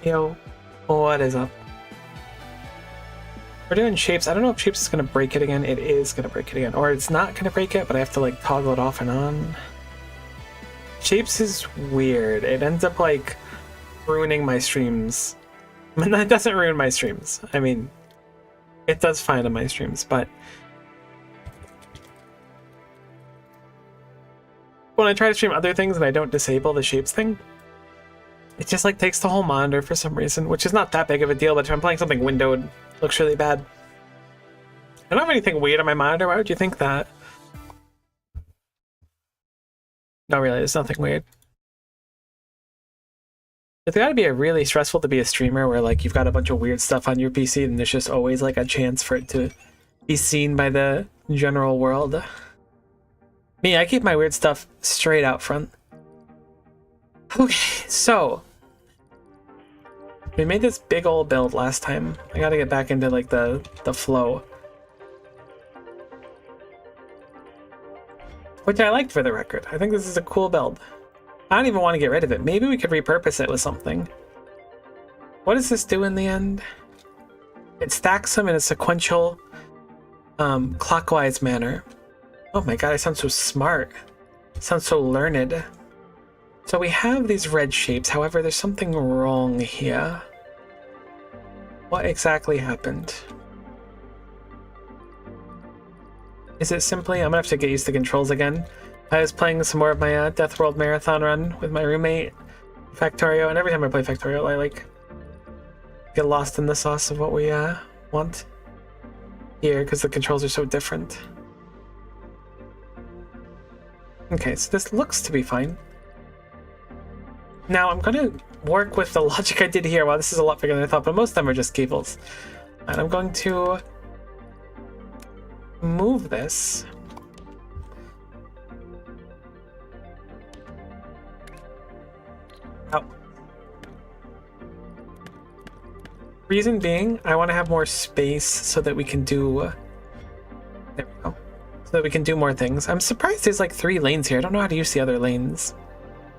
Yo, what is up? We're doing shapes. I don't know if shapes is going to break it again. It is going to break it again. Or it's not going to break it, but I have to like toggle it off and on. Shapes is weird. It ends up like ruining my streams. I mean, that doesn't ruin my streams. I mean, it does fine on my streams, but when I try to stream other things and I don't disable the shapes thing, it just like takes the whole monitor for some reason, which is not that big of a deal, but if I'm playing something windowed, it looks really bad. I don't have anything weird on my monitor. Why would you think that? No, really, there's nothing weird. It's gotta be really stressful to be a streamer where like you've got a bunch of weird stuff on your PC and there's just always like a chance for it to be seen by the general world. Me, I keep my weird stuff straight out front. Okay, so we made this big old build last time. I gotta get back into like the flow. Which I liked, for the record. I think this is a cool build. I don't even want to get rid of it. Maybe we could repurpose it with something. What does this do in the end? It stacks them in a sequential, clockwise manner. Oh my god, I sound so smart. I sound so learned. So we have these red shapes, however, there's something wrong here. What exactly happened? Is it simply, I'm gonna have to get used to controls again. I was playing some more of my Death World Marathon run with my roommate, Factorio, and every time I play Factorio, I like get lost in the sauce of what we want here, because the controls are so different. Okay, so this looks to be fine. Now I'm gonna work with the logic I did here. Wow, this is a lot bigger than I thought, but most of them are just cables. And I'm going to move this. Out. Reason being, I want to have more space so that we can do... There we go. So that we can do more things. I'm surprised there's like 3 lanes here. I don't know how to use the other lanes.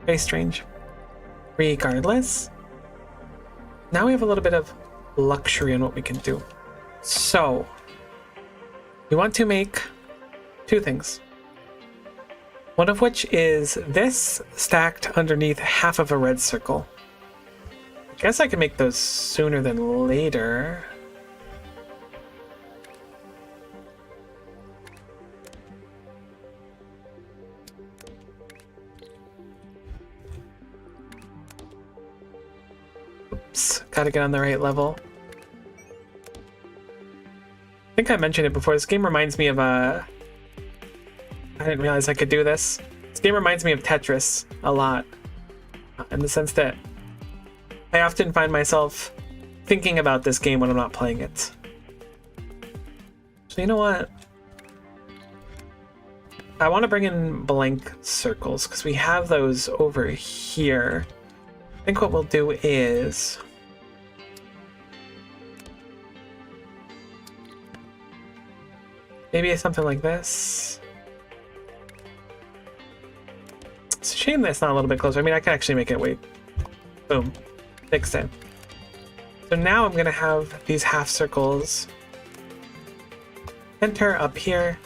Very strange. Regardless, now we have a little bit of luxury in what we can do. So, we want to make 2 things. One of which is this stacked underneath half of a red circle. I guess I can make those sooner than later. Oops, gotta get on the right level. I think I mentioned it before. This game reminds me of I didn't realize I could do this. This game reminds me of Tetris a lot, in the sense that I often find myself thinking about this game when I'm not playing it. So you know what? I want to bring in blank circles, because we have those over here. I think what we'll do is... maybe something like this. It's a shame that it's not a little bit closer. I mean, I can actually make it wait. Boom. Fixed it. So now I'm going to have these half circles enter up here,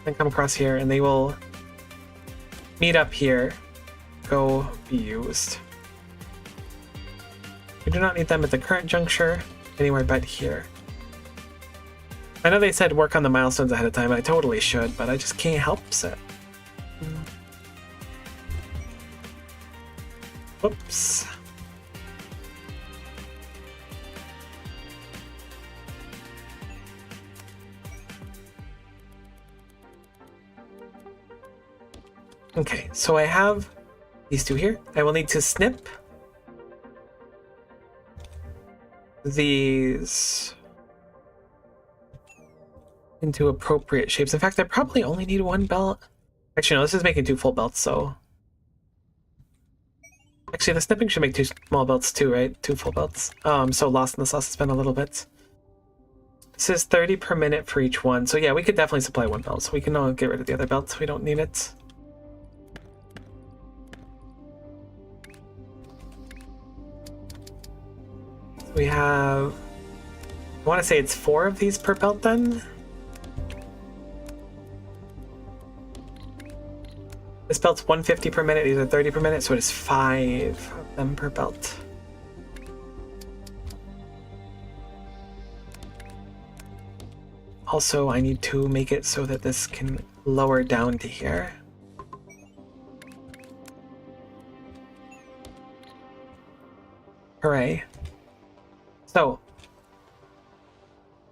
then come across here, and they will meet up here, go be used. We do not need them at the current juncture, anywhere but here. I know they said work on the milestones ahead of time, and I totally should, but I just can't help it. Whoops. Okay, so I have these 2 here. I will need to snip these into appropriate shapes. In fact, I probably only need 1 belt. Actually, no, this is making 2 full belts, so... Actually, the snipping should make 2 small belts too, right? 2 full belts. Oh, I'm so lost in the sauce, it's been a little bit. This is 30 per minute for each one. So yeah, we could definitely supply 1 belt, so we can get rid of the other belts. We don't need it. We have, I want to say it's 4 of these per belt then. This belt's 150 per minute, these are 30 per minute, so it is 5 of them per belt. Also, I need to make it so that this can lower down to here. Hooray. So,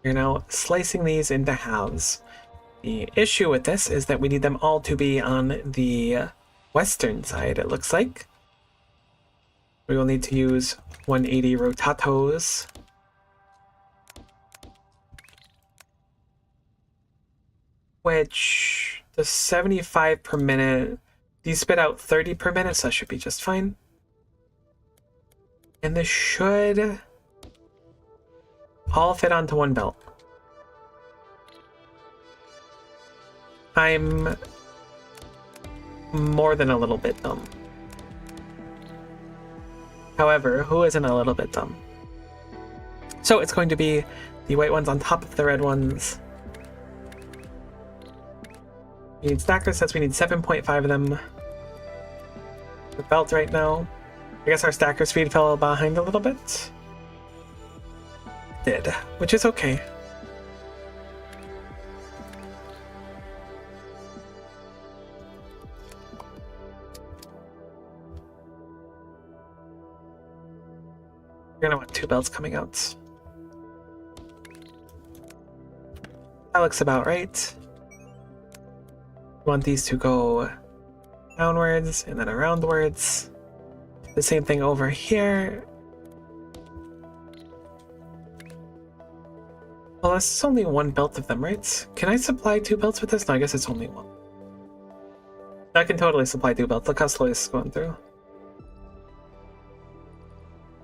we're now slicing these into halves. The issue with this is that we need them all to be on the western side, it looks like. We will need to use 180 rotatos. Which does 75 per minute. These spit out 30 per minute, so that should be just fine. And this should all fit onto one belt. I'm more than a little bit dumb. However, who isn't a little bit dumb? So it's going to be the white ones on top of the red ones. We need stackers, says we need 7.5 of them. The belt right now. I guess our stacker speed fell behind a little bit. Did, which is okay. You're gonna want 2 belts coming out. That looks about right. We want these to go downwards and then aroundwards. The same thing over here. Well, this is only 1 belt of them, right? Can I supply 2 belts with this? No, I guess it's only 1. I can totally supply 2 belts. Look how slow this is going through.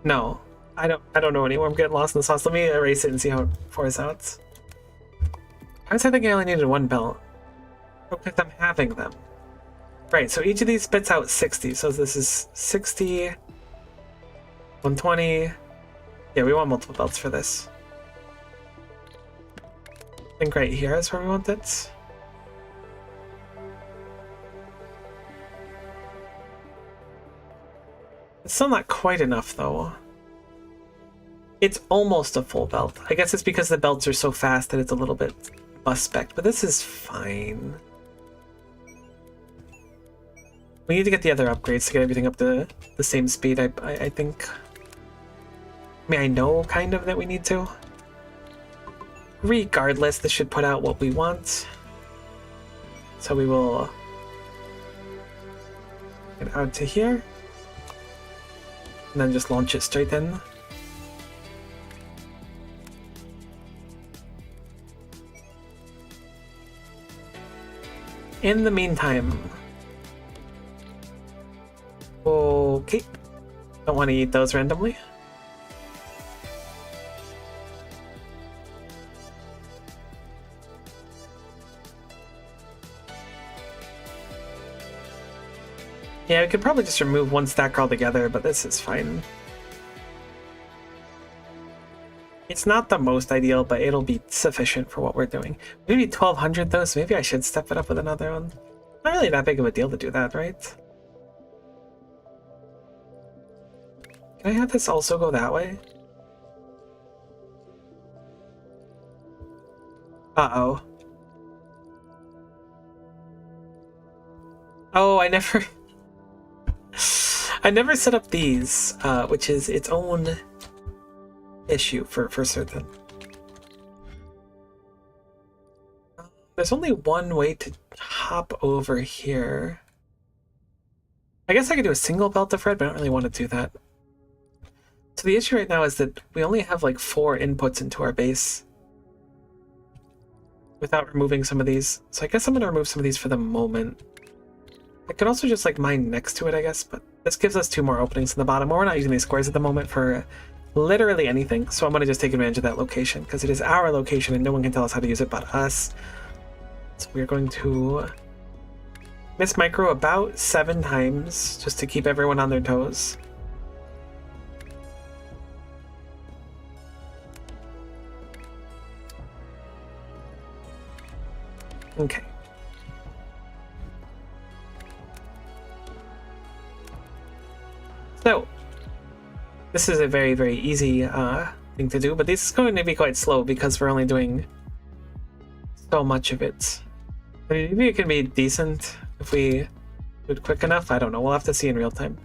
No, I don't know anymore. I'm getting lost in the sauce. Let me erase it and see how it pours out. I was thinking I only needed 1 belt. Because I'm having them. Right, so each of these spits out 60. So this is 60, 120. Yeah, we want multiple belts for this. I think right here is where we want it. It's still not quite enough, though. It's almost a full belt. I guess it's because the belts are so fast that it's a little bit bus spec, but this is fine. We need to get the other upgrades to get everything up to the same speed, I think. I mean, I know kind of that we need to. Regardless, this should put out what we want. So we will get out to here. And then just launch it straight in. In the meantime... Okay. Don't want to eat those randomly. Yeah, we could probably just remove 1 stacker altogether, but this is fine. It's not the most ideal, but it'll be sufficient for what we're doing. We need 1200 though, so maybe I should step it up with another one. Not really that big of a deal to do that, right? Can I have this also go that way? Uh-oh. Oh, I never set up these, which is its own issue for certain. There's only one way to hop over here. I guess I could do a single belt of red, but I don't really want to do that. So the issue right now is that we only have like 4 inputs into our base without removing some of these. So I guess I'm going to remove some of these for the moment. I could also just like mine next to it, I guess, but this gives us 2 more openings in the bottom. We're not using these squares at the moment for literally anything, so I'm going to just take advantage of that location because it is our location and no one can tell us how to use it but us. So we're going to miss micro about 7 times just to keep everyone on their toes. Okay. So, this is a very, very easy thing to do, but this is going to be quite slow because we're only doing so much of it. I mean, maybe it can be decent if we do it quick enough. I don't know. We'll have to see in real time.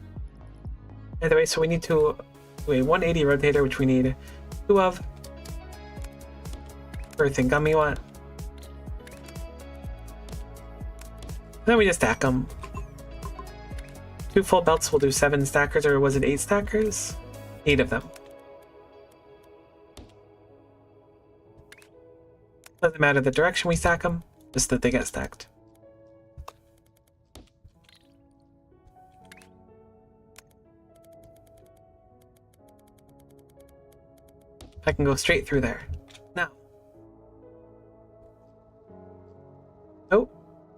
Either way, so we need to do a 180 rotator, which we need 2 of. Earth and gummy want. Then we just stack them. 2 full belts will do 7 stackers, or was it 8 stackers? 8 of them. Doesn't matter the direction we stack them, just that they get stacked. I can go straight through there. Now. Oh.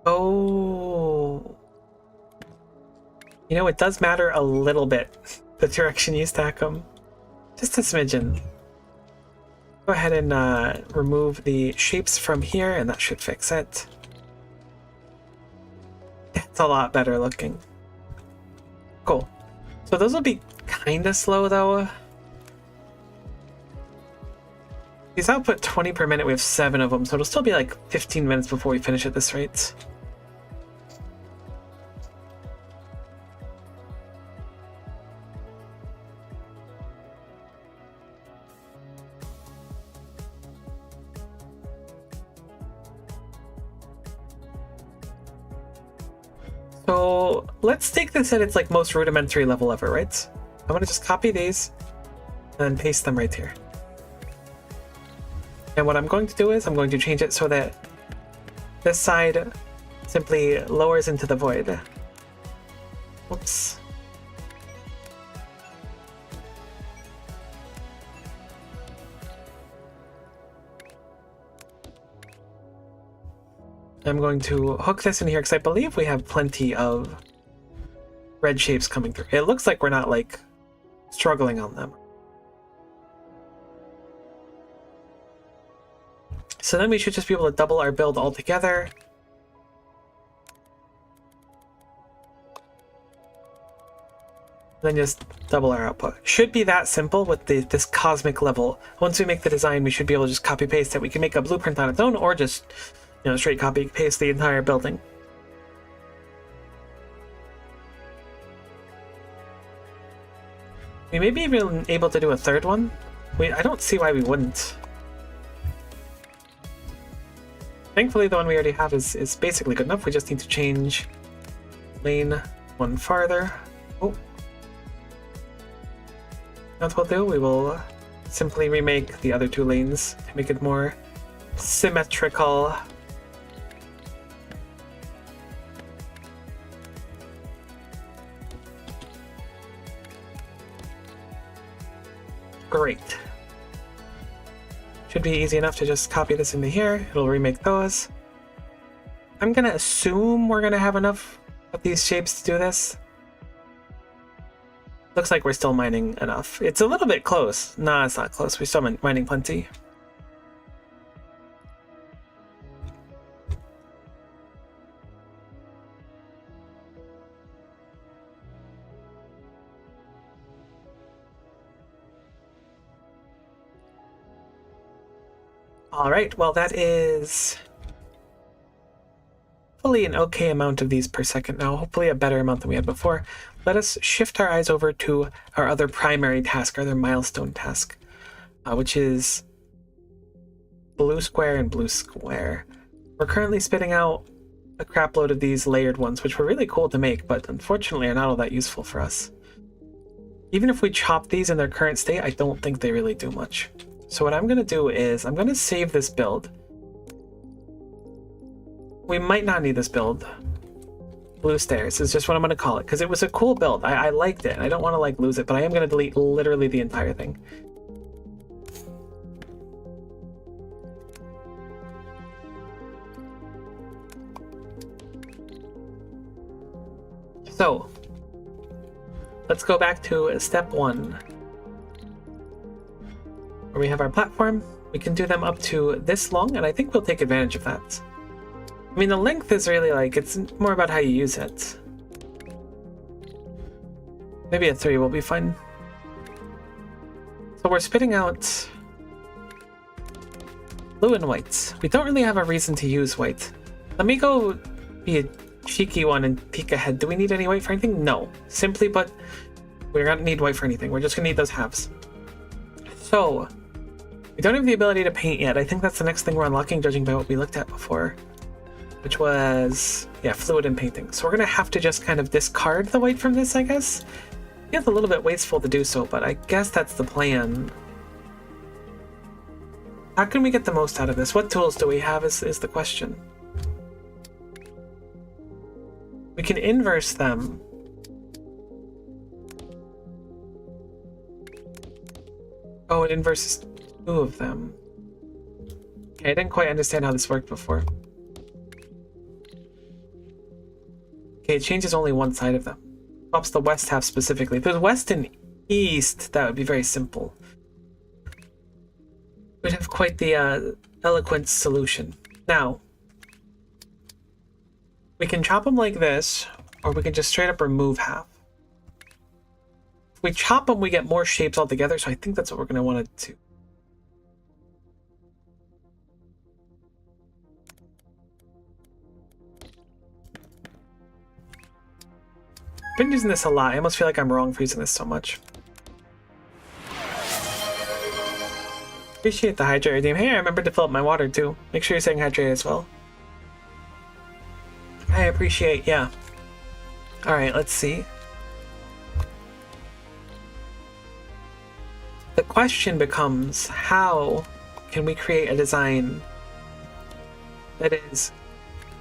Oh. You know, it does matter a little bit, the direction you stack them. Just a smidgen. Go ahead and remove the shapes from here, and that should fix it. It's a lot better looking. Cool. So those will be kind of slow, though. These output 20 per minute. We have 7 of them, so it'll still be like 15 minutes before we finish at this rate. So let's take this at its like most rudimentary level ever, right? I'm gonna just copy these and paste them right here. And what I'm going to do is I'm going to change it so that this side simply lowers into the void. Whoops. I'm going to hook this in here because I believe we have plenty of red shapes coming through. It looks like we're not like struggling on them. So then we should just be able to double our build altogether. Then just double our output. Should be that simple with this cosmic level. Once we make the design, we should be able to just copy paste it. We can make a blueprint on its own, or just, you know, straight copy paste the entire building. We may be even able to do a third one. I don't see why we wouldn't. Thankfully, the one we already have is basically good enough. We just need to change lane 1 farther. Oh. That's what we'll do. We will simply remake the other 2 lanes to make it more symmetrical. Great. Should be easy enough to just copy this into here. It'll remake those. I'm gonna assume we're gonna have enough of these shapes to do this. Looks like we're still mining enough. It's a little bit close. Nah, it's not close. We're still mining plenty. Alright, well that is hopefully an okay amount of these per second now, hopefully a better amount than we had before. Let us shift our eyes over to our other primary task, our other milestone task, which is blue square and blue square. We're currently spitting out a crap load of these layered ones, which were really cool to make, but unfortunately are not all that useful for us. Even if we chop these in their current state, I don't think they really do much. So what I'm going to do is I'm going to save this build. We might not need this build. Blue stairs is just what I'm going to call it, because it was a cool build. I liked it. I don't want to like lose it, but I am going to delete literally the entire thing. So let's go back to step 1. Where we have our platform. We can do them up to this long, and I think we'll take advantage of that. I mean, the length is really like, it's more about how you use it. Maybe a 3 will be fine. So we're spitting out blue and white. We don't really have a reason to use white. Let me go be a cheeky one and peek ahead. Do we need any white for anything? No. Simply, but we're gonna need white for anything. We're just gonna need those halves. So, we don't have the ability to paint yet. I think that's the next thing we're unlocking, judging by what we looked at before. Which was, yeah, fluid and painting. So we're gonna have to just kind of discard the white from this, I guess. It's a little bit wasteful to do so, but I guess that's the plan. How can we get the most out of this? What tools do we have is the question. We can inverse them. Oh, it inverses 2 of them. Okay, I didn't quite understand how this worked before. Okay, it changes only one side of them. Swaps the west half specifically. If there's west and east, that would be very simple. We'd have quite the eloquent solution. Now, we can chop them like this, or we can just straight up remove half. If we chop them, we get more shapes altogether, so I think that's what we're going to want to do. I've been using this a lot. I almost feel like I'm wrong for using this so much. Appreciate the hydrate redeem. Hey, I remembered to fill up my water too. Make sure you're saying hydrate as well. I appreciate, yeah. Alright, let's see. The question becomes, how can we create a design that is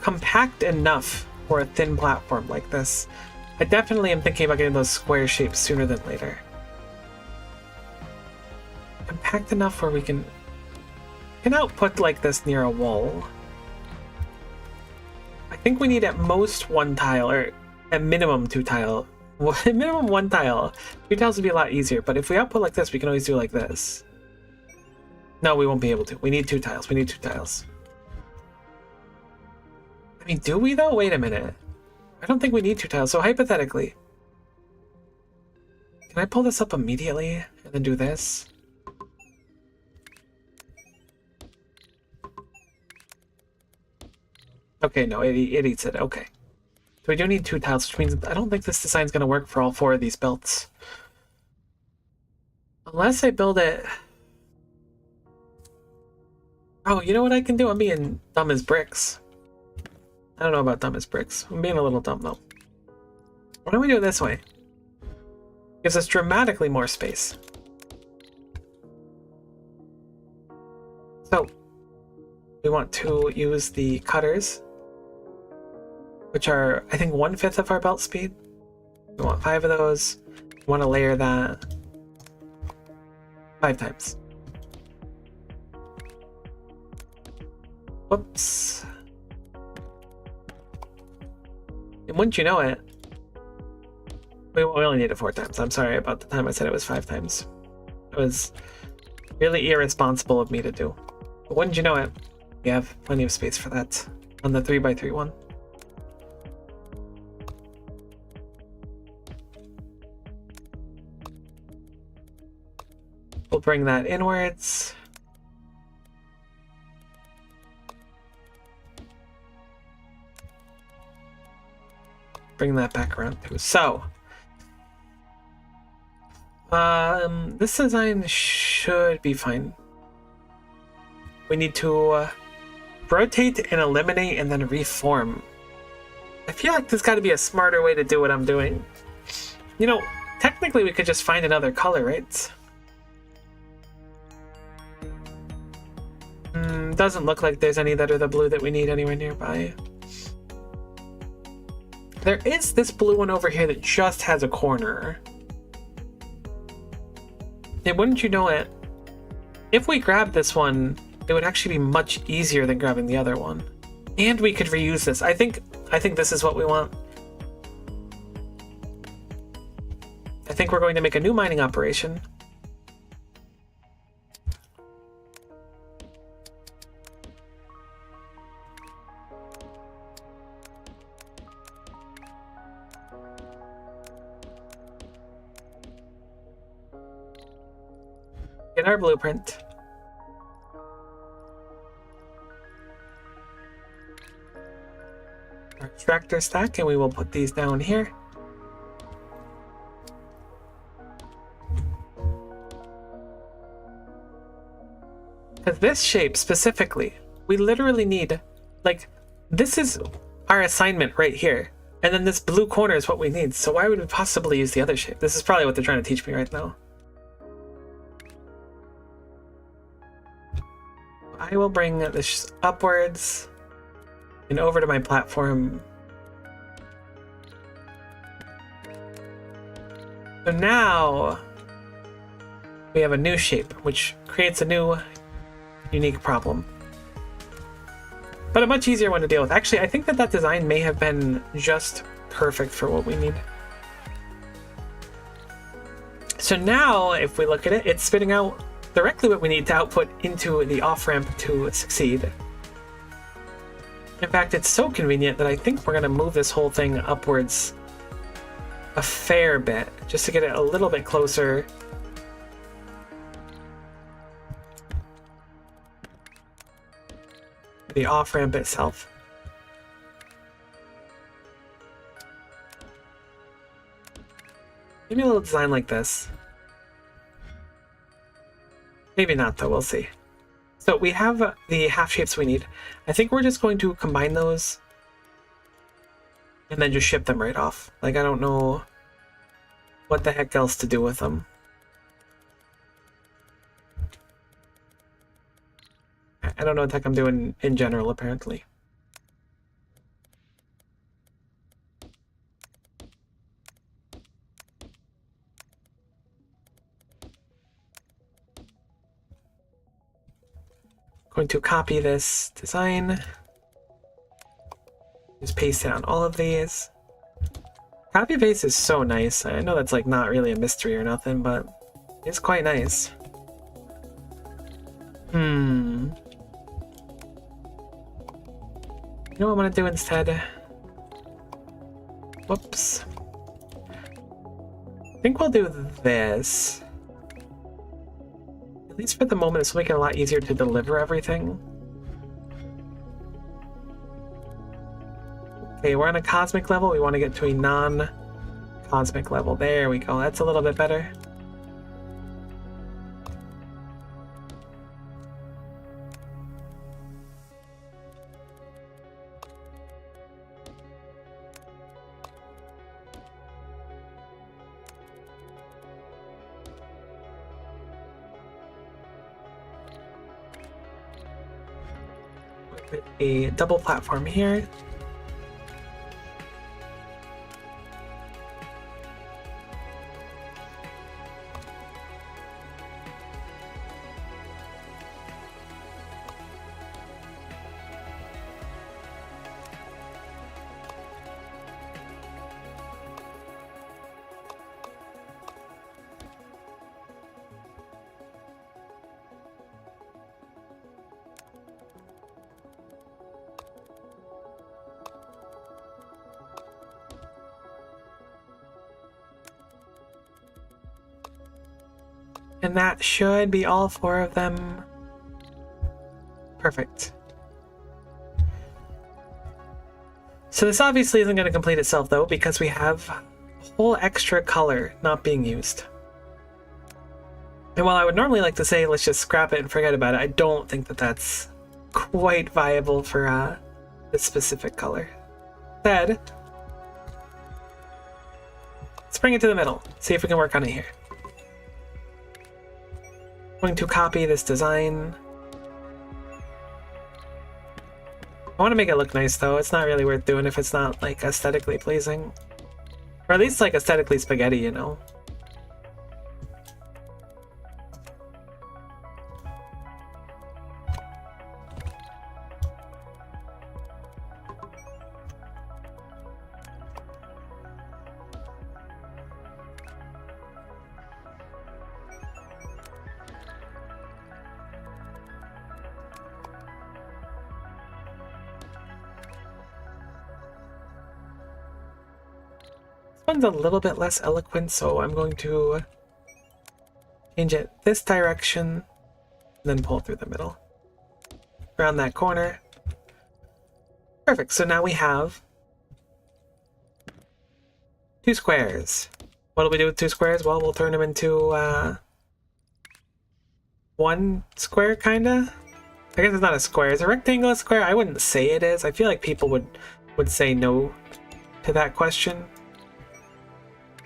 compact enough for a thin platform like this? I definitely am thinking about getting those square shapes sooner than later. Compact enough where we can output like this near a wall. I think we need at most 1 tile, or at minimum 2 tile. Well, at minimum 1 tile. 2 tiles would be a lot easier, but if we output like this, we can always do like this. No, we won't be able to. We need 2 tiles. We need 2 tiles. I mean, do we though? Wait a minute. I don't think we need 2 tiles, so hypothetically. Can I pull this up immediately and then do this? Okay, no, it eats it. Okay. So we do need 2 tiles, which means I don't think this design's going to work for all 4 of these belts. Unless I build it... Oh, you know what I can do? I'm being dumb as bricks. I don't know about dumb as bricks. I'm being a little dumb, though. Why don't we do it this way? Gives us dramatically more space. So, we want to use the cutters, which are, I think, 1/5 of our belt speed. We want 5 of those. We want to layer that 5 times. Whoops. And wouldn't you know it, we only need it 4 times. I'm sorry about the time I said it was 5 times. It was really irresponsible of me to do. But wouldn't you know it, we have plenty of space for that on the 3x3 one. We'll bring that inwards. Bring that back around too. So, this design should be fine. We need to rotate and eliminate and then reform. I feel like there's got to be a smarter way to do what I'm doing. You know, technically we could just find another color, right? Doesn't look like there's any that are the blue that we need anywhere nearby. There is this blue one over here that just has a corner. And wouldn't you know it, if we grab this one, it would actually be much easier than grabbing the other one. And we could reuse this. I think this is what we want. I think we're going to make a new mining operation. Get our blueprint. Our tractor stack, and we will put these down here. Because this shape specifically, we literally need, like, this is our assignment right here. And then this blue corner is what we need. So why would we possibly use the other shape? This is probably what they're trying to teach me right now. I will bring this upwards and over to my platform. So now we have a new shape, which creates a new unique problem. But a much easier one to deal with. Actually, I think that that design may have been just perfect for what we need. So now, if we look at it, it's spitting out directly what we need to output into the off-ramp to succeed. In fact, it's so convenient that I think we're going to move this whole thing upwards a fair bit, just to get it a little bit closer. The off-ramp itself. Maybe a little design like this. Maybe not, though. We'll see. So we have the half shapes we need. I think we're just going to combine those and then just ship them right off. Like, I don't know what the heck else to do with them. I don't know what the heck I'm doing in general, apparently. Going to copy this design. Just paste it on all of these. Copy paste is so nice. I know that's like not really a mystery or nothing, but it's quite nice. You know what I'm gonna do instead? Whoops. I think we'll do this. At least for the moment, it's making it a lot easier to deliver everything. Okay, we're on a cosmic level. We want to get to a non-cosmic level. There we go. That's a little bit better. A double platform here. And that should be all 4 of them. Perfect. So this obviously isn't going to complete itself though, because we have a whole extra color not being used. And while I would normally like to say let's just scrap it and forget about it, I don't think that that's quite viable for this specific color. Instead, let's bring it to the middle, see if we can work on it here. Going to copy this design. I want to make it look nice though. It's not really worth doing if it's not like aesthetically pleasing. Or at least like aesthetically spaghetti, you know. One's a little bit less eloquent, so I'm going to change it this direction, and then pull through the middle. Around that corner. Perfect, so now we have 2 squares. What'll we do with 2 squares? Well, we'll turn them into 1 square, kinda? I guess it's not a square. Is a rectangle a square? I wouldn't say it is. I feel like people would say no to that question.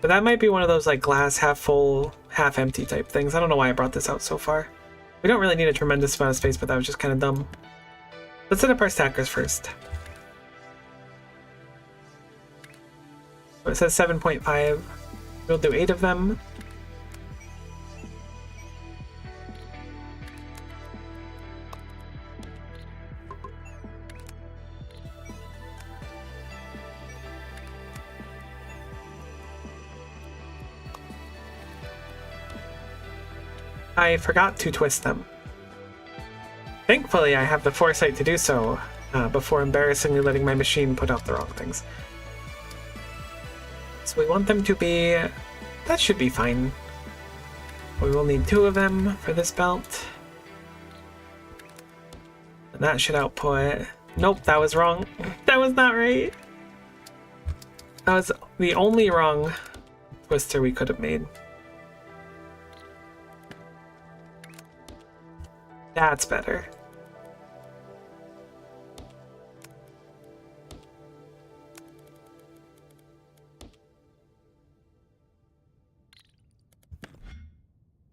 But that might be one of those like glass half full, half empty type things. I don't know why I brought this out so far. We don't really need a tremendous amount of space, but that was just kind of dumb. Let's set up our stackers first. So it says 7.5. We'll do 8 of them. I forgot to twist them. Thankfully, I have the foresight to do so before embarrassingly letting my machine put out the wrong things. So we want them to be... That should be fine. We will need 2 of them for this belt. And that should output... Nope, that was wrong. That was not right. That was the only wrong twister we could have made. That's better.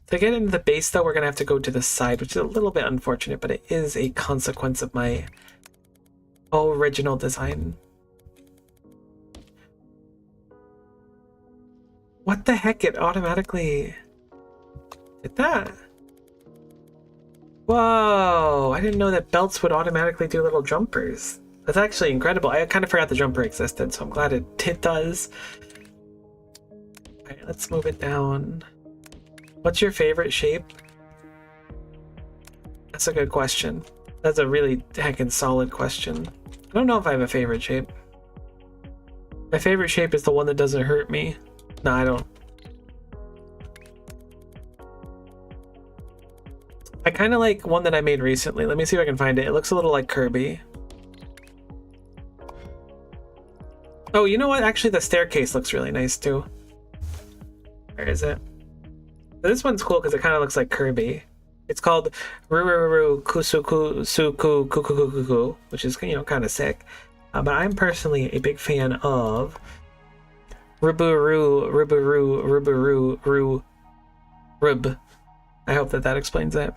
To get into the base, though, we're going to have to go to the side, which is a little bit unfortunate, but it is a consequence of my original design. What the heck? It automatically did that. Whoa! I didn't know that belts would automatically do little jumpers. That's actually incredible. I kind of forgot the jumper existed, so I'm glad it does. Alright, let's move it down. What's your favorite shape? That's a good question. That's a really heckin' solid question. I don't know if I have a favorite shape. My favorite shape is the one that doesn't hurt me. No, I don't. I kind of like one that I made recently. Let me see if I can find it. It looks a little like Kirby. Oh, you know what? Actually, the staircase looks really nice too. Where is it? This one's cool because it kind of looks like Kirby. It's called Rururu Kusuku Suku Kukukuku, which is, you know, kind of sick. But I'm personally a big fan of Ruburu Rub. I hope that explains it.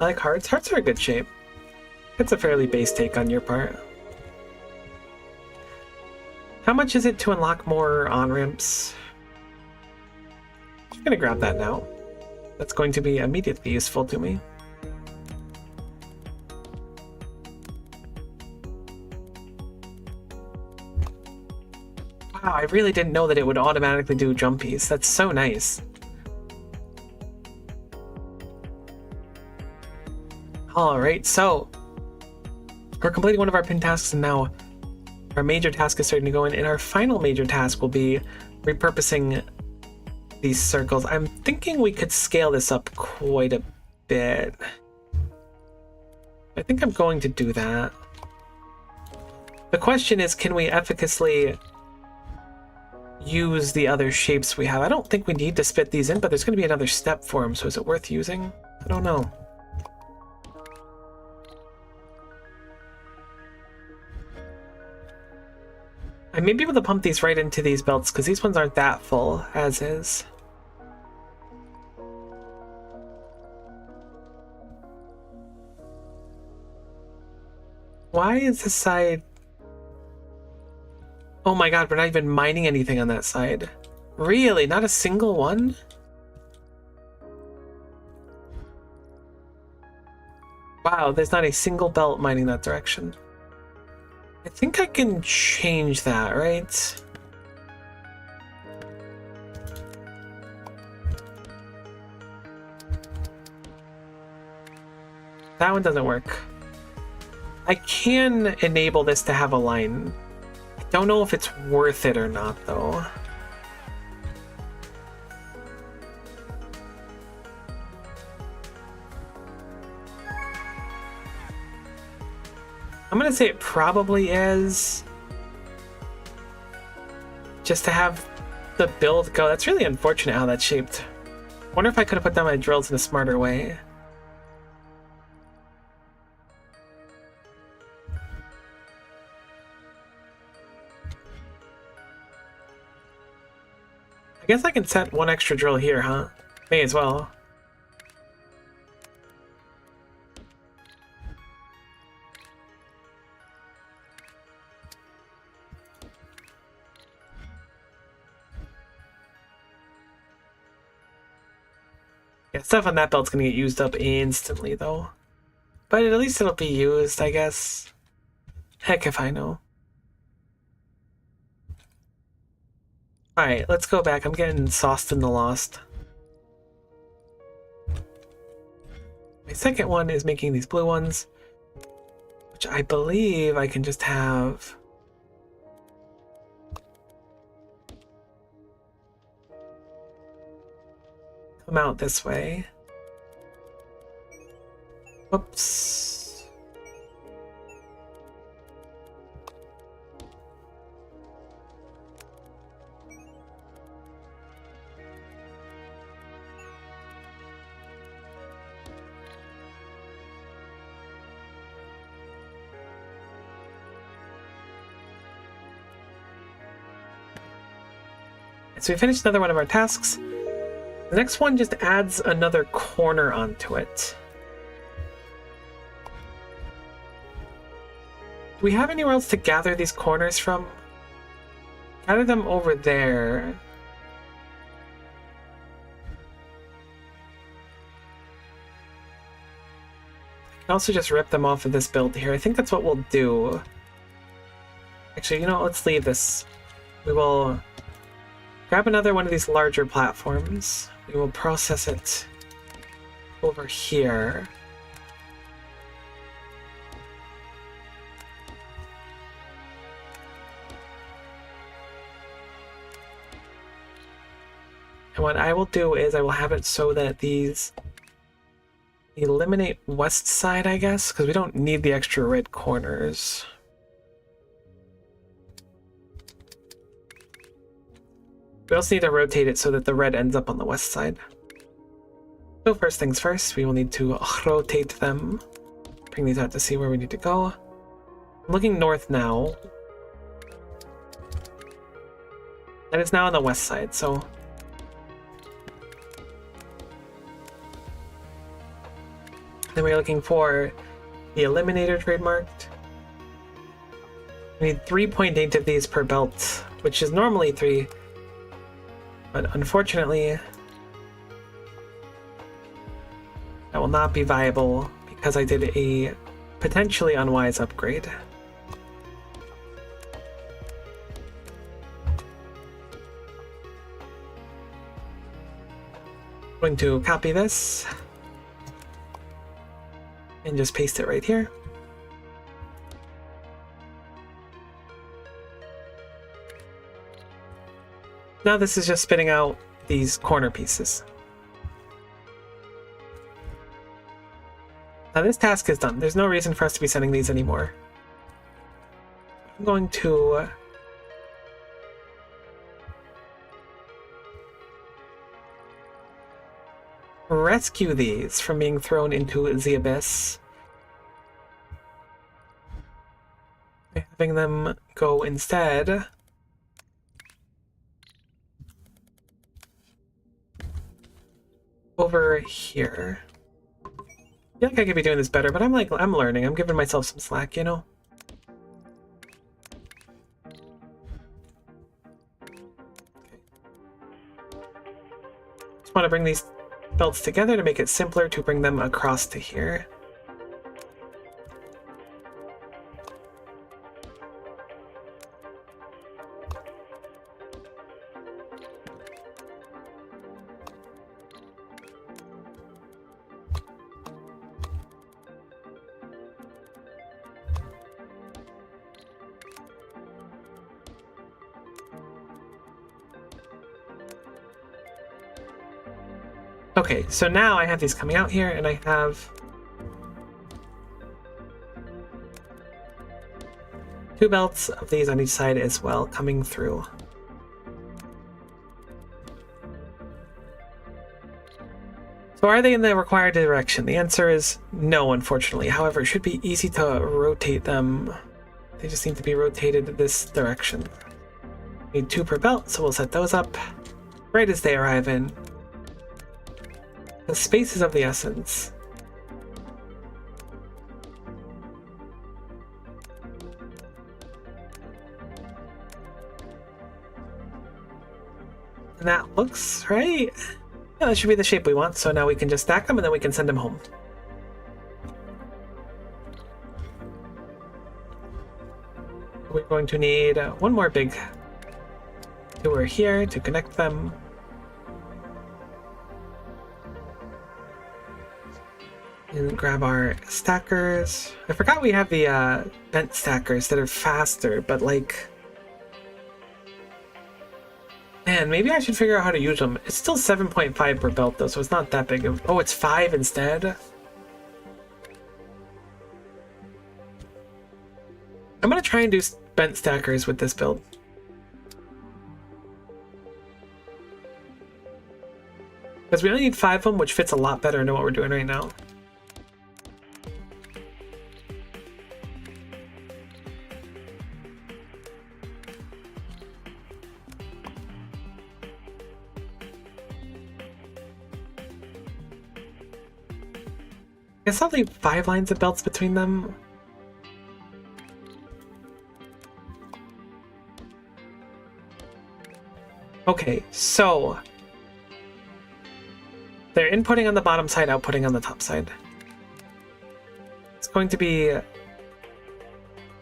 I like hearts. Hearts are a good shape. It's a fairly base take on your part. How much is it to unlock more on-ramps? I'm gonna grab that now. That's going to be immediately useful to me. Wow, I really didn't know that it would automatically do jumpies. That's so nice. Alright, so we're completing one of our pin tasks, and now our major task is starting to go in, and our final major task will be repurposing these circles. I'm thinking we could scale this up quite a bit. I think I'm going to do that. The question is, can we efficaciously use the other shapes we have? I don't think we need to spit these in, but there's going to be another step for them, so is it worth using? I don't know. I may be able to pump these right into these belts, because these ones aren't that full, as is. Why is this side... Oh my god, we're not even mining anything on that side. Really? Not a single one? Wow, there's not a single belt mining that direction. I think I can change that, right? That one doesn't work. I can enable this to have a line. I don't know if it's worth it or not, though. I'm gonna say it probably is. Just to have the build go. That's really unfortunate how that's shaped. Wonder if I could have put down my drills in a smarter way. I guess I can set one extra drill here, huh? May as well. Yeah, stuff on that belt's gonna get used up instantly, though. But at least it'll be used, I guess. Heck if I know. Alright, let's go back. I'm getting sauced in the lost. My second one is making these blue ones, which I believe I can just have... come out this way. Whoops. So we finished another one of our tasks. The next one just adds another corner onto it. Do we have anywhere else to gather these corners from? Gather them over there. I can also just rip them off of this build here. I think that's what we'll do. Actually, you know what? Let's leave this. We will grab another one of these larger platforms. We will process it over here. And what I will do is I will have it so that these eliminate west side, I guess, because we don't need the extra red corners. We also need to rotate it so that the red ends up on the west side. So first things first, we will need to rotate them. Bring these out to see where we need to go. I'm looking north now. And it's now on the west side, so... Then we're looking for the Eliminator trademarked. We need 3.8 of these per belt, which is normally 3. But unfortunately, that will not be viable because I did a potentially unwise upgrade. I'm going to copy this and just paste it right here. Now this is just spitting out these corner pieces. Now this task is done. There's no reason for us to be sending these anymore. I'm going to rescue these from being thrown into the abyss by having them go instead over here. I feel like I could be doing this better, but I'm learning. I'm giving myself some slack, you know? Okay. Just want to bring these belts together to make it simpler to bring them across to here. Okay, so now I have these coming out here, and I have 2 belts of these on each side as well coming through. So are they in the required direction? The answer is no, unfortunately. However, it should be easy to rotate them. They just need to be rotated this direction. Need 2 per belt, so we'll set those up right as they arrive in. The space is of the essence. And that looks right. Yeah, that should be the shape we want, so now we can just stack them and then we can send them home. We're going to need one more big tour here to connect them. And grab our stackers. I forgot we have the bent stackers that are faster, but like... Man, maybe I should figure out how to use them. It's still 7.5 per belt though, so it's not that big of... Oh, it's 5 instead? I'm gonna try and do bent stackers with this build. Because we only need 5 of them, which fits a lot better into what we're doing right now. I guess I'll leave 5 lines of belts between them. Okay, so they're inputting on the bottom side, outputting on the top side. It's going to be, I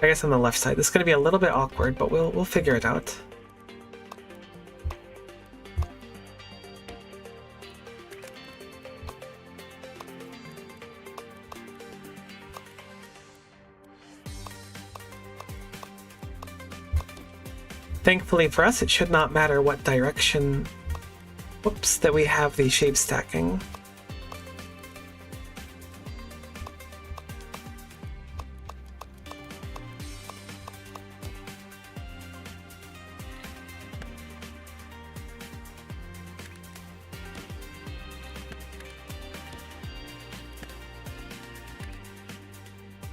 guess, on the left side. This is going to be a little bit awkward, but we'll figure it out. Thankfully for us, it should not matter what direction, whoops, that we have the shape stacking.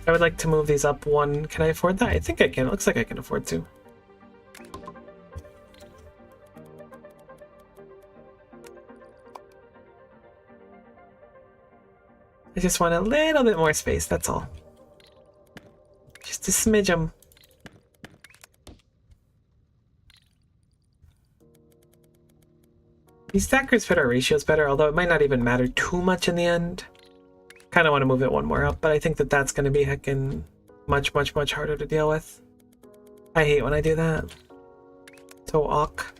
I would like to move these up 1. Can I afford that? I think I can. It looks like I can afford to. I just want a little bit more space, that's all. Just a smidge 'em. These stackers fit our ratios better, although it might not even matter too much in the end. Kind of want to move it 1 more up, but I think that that's going to be heckin' much harder to deal with. I hate when I do that. So awk.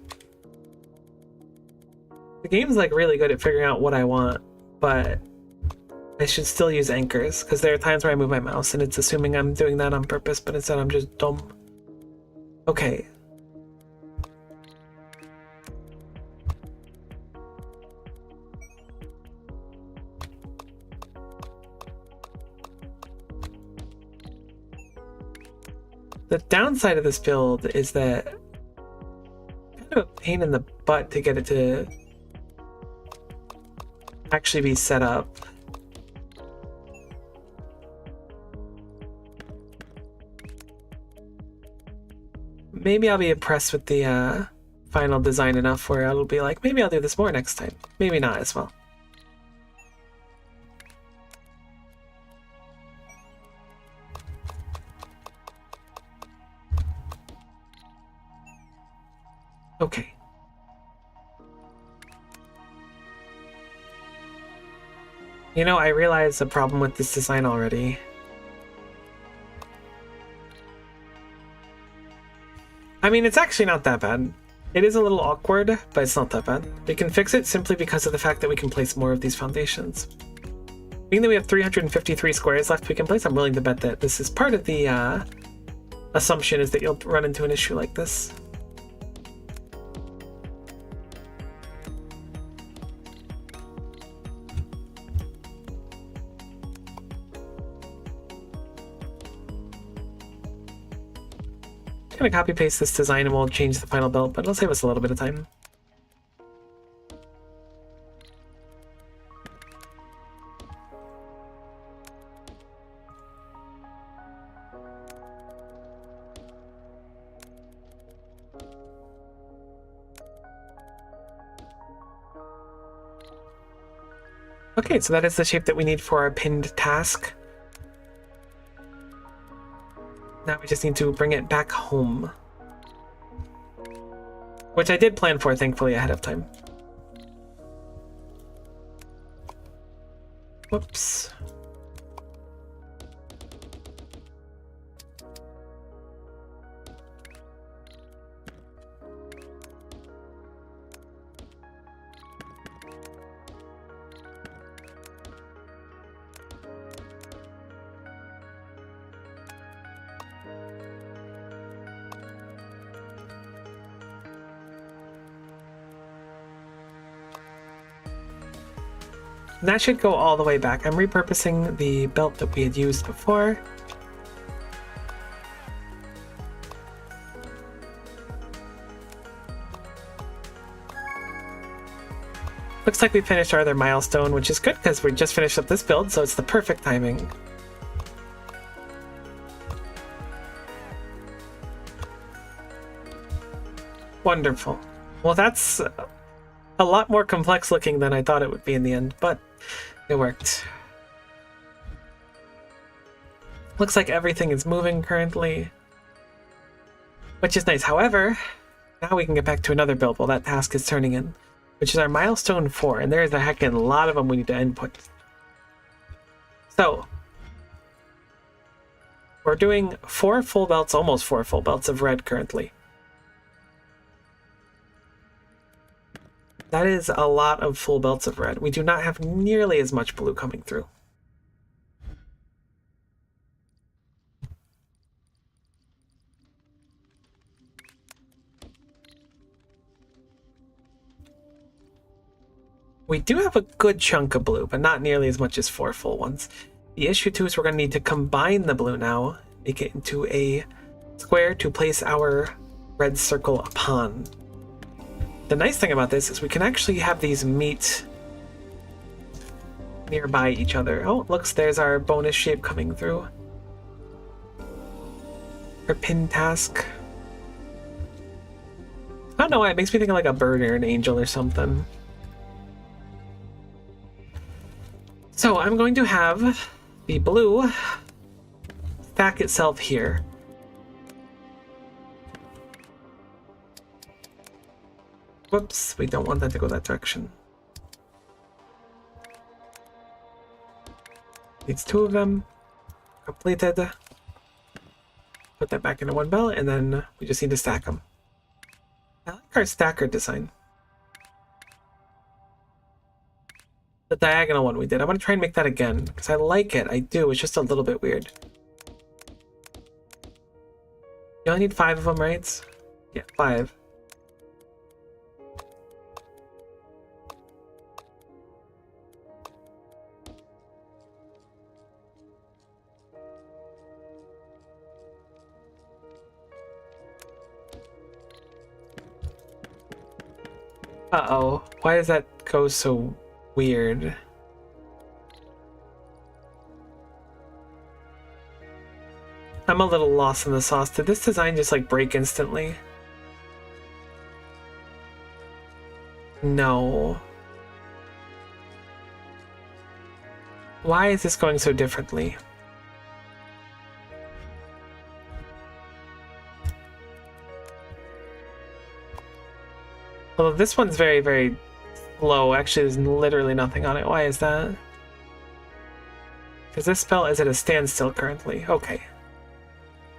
The game's like really good at figuring out what I want, but I should still use anchors, because there are times where I move my mouse and it's assuming I'm doing that on purpose, but instead I'm just dumb. Okay. The downside of this build is that kind of a pain in the butt to get it to actually be set up. Maybe I'll be impressed with the final design enough where it'll be like, maybe I'll do this more next time. Maybe not as well. Okay. You know, I realize the problem with this design already. I mean, it's actually not that bad. It is a little awkward, but it's not that bad. We can fix it simply because of the fact that we can place more of these foundations. Being that we have 353 squares left we can place, I'm willing to bet that this is part of the assumption is that you'll run into an issue like this. just going to copy paste this design and we'll change the final belt, but it'll save us a little bit of time. Okay, so that is the shape that we need for our pinned task. Now we just need to bring it back home. Which I did plan for, thankfully, ahead of time. Whoops. And that should go all the way back. I'm repurposing the belt that we had used before. Looks like we finished our other milestone, which is good because we just finished up this build, so it's the perfect timing. Wonderful. Well, that's a lot more complex looking than I thought it would be in the end, but it worked. Looks like everything is moving currently, which is nice. However, now we can get back to another build while that task is turning in, which is our milestone 4, and there's a heckin' lot of them we need to input. So, we're doing 4 full belts, almost 4 full belts of red currently. That is a lot of full belts of red. We do not have nearly as much blue coming through. We do have a good chunk of blue, but not nearly as much as 4 full ones. The issue too is we're going to need to combine the blue now, make it into a square to place our red circle upon. The nice thing about this is we can actually have these meet nearby each other. Oh, looks, there's our bonus shape coming through. Our pin task. I don't know why, it makes me think of like a bird or an angel or something. So I'm going to have the blue stack itself here. Whoops, we don't want that to go that direction. Needs 2 of them. Completed. Put that back into one belt, and then we just need to stack them. I like our stacker design. The diagonal one we did. I want to try and make that again, because I like it. I do. It's just a little bit weird. You only need 5 of them, right? Yeah, 5. Uh-oh. Why does that go so weird? I'm a little lost in the sauce. Did this design just like break instantly? No. Why is this going so differently? Although this one's very, very slow. Actually, there's literally nothing on it. Why is that? Because this spell is at a standstill currently. Okay.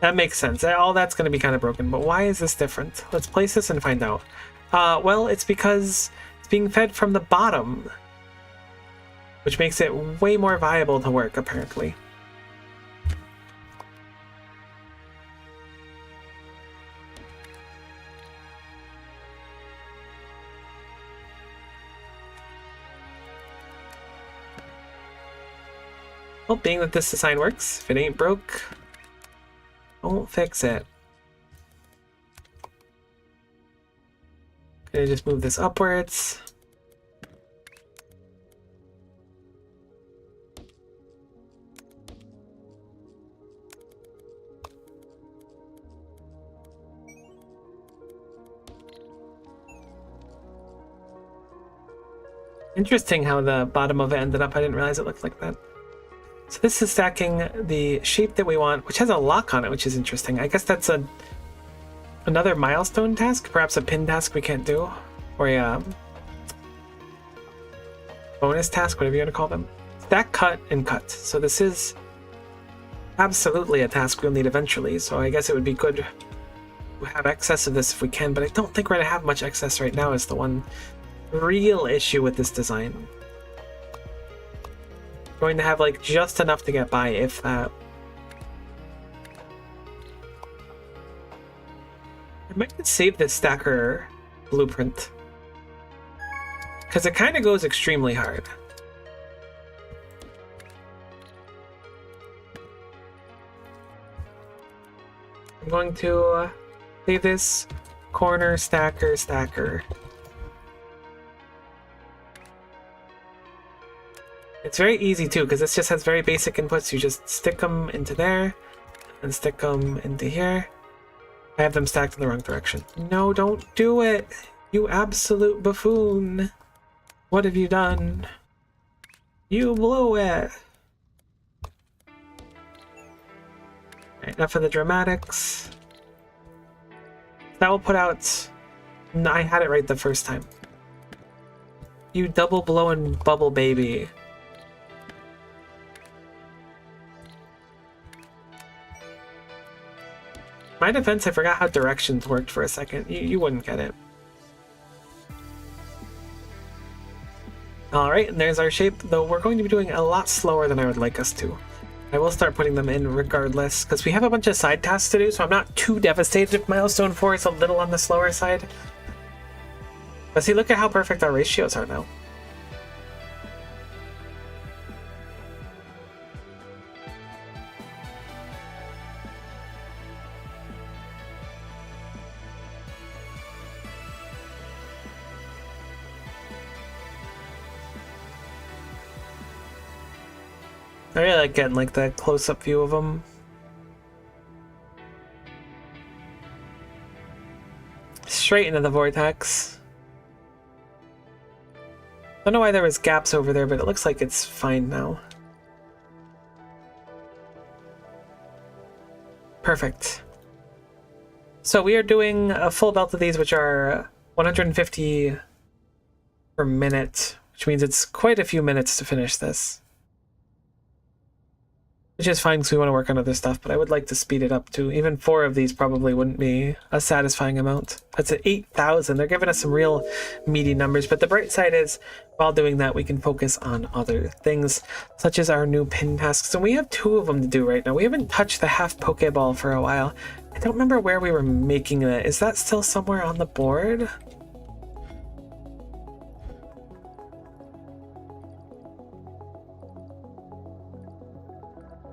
That makes sense. All that's going to be kind of broken. But why is this different? Let's place this and find out. Well, it's because it's being fed from the bottom, which makes it way more viable to work, apparently. Well, being that this design works, if it ain't broke, don't fix it. Gonna just move this upwards. Interesting how the bottom of it ended up. I didn't realize it looked like that. So this is stacking the shape that we want, which has a lock on it, which is interesting. I guess that's another milestone task, perhaps a pin task we can't do, or a bonus task, whatever you want to call them. Stack, cut, and cut. So this is absolutely a task we'll need eventually, so I guess it would be good to have excess of this if we can, but I don't think we're going to have much excess right now is the one real issue with this design. Going to have like just enough to get by, if that. I might save this stacker blueprint because it kind of goes extremely hard. I'm going to save this corner stacker. It's very easy too, because this just has very basic inputs. You just stick them into there, and stick them into here. I have them stacked in the wrong direction. No, don't do it! You absolute buffoon! What have you done? You blew it! Alright, enough of the dramatics. That will put out... No, I had it right the first time. You double blowing bubble baby. My defense, I forgot how directions worked for a second. You wouldn't get it. Alright, and there's our shape, though we're going to be doing a lot slower than I would like us to. I will start putting them in regardless, because we have a bunch of side tasks to do, so I'm not too devastated if milestone 4 is a little on the slower side. But see, look at how perfect our ratios are now. I really like getting like the close-up view of them. Straight into the vortex. Don't know why there was gaps over there, but it looks like it's fine now. Perfect. So we are doing a full belt of these, which are 150 per minute, which means it's quite a few minutes to finish this. Which is fine because we want to work on other stuff, but I would like to speed it up too. Even 4 of these probably wouldn't be a satisfying amount. That's at 8,000. They're giving us some real meaty numbers, but the bright side is, while doing that, we can focus on other things, such as our new pin tasks. And we have 2 of them to do right now. We haven't touched the half Pokeball for a while. I don't remember where we were making it. Is that still somewhere on the board?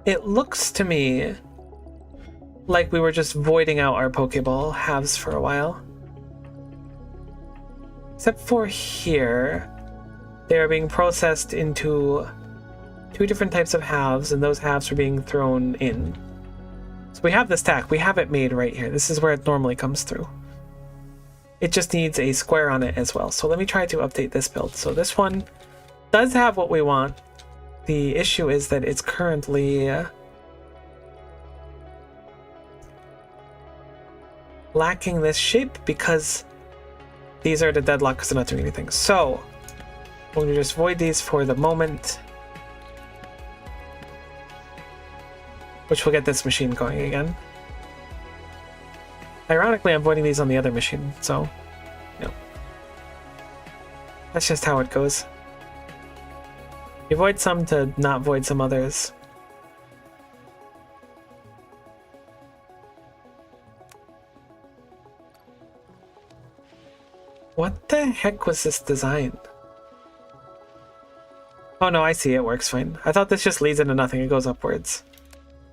It looks to me like we were just voiding out our Pokeball halves for a while. Except for here, they are being processed into 2 different types of halves, and those halves are being thrown in. So we have the stack. We have it made right here. This is where it normally comes through. It just needs a square on it as well. So let me try to update this build. So this one does have what we want. The issue is that it's currently lacking this shape because these are the deadlock because they're not doing anything. So we're going to just void these for the moment, which will get this machine going again. Ironically, I'm voiding these on the other machine, so no. That's just how it goes. You void some to not void some others. What the heck was this design? Oh no, I see, it works fine. I thought this just leads into nothing, it goes upwards.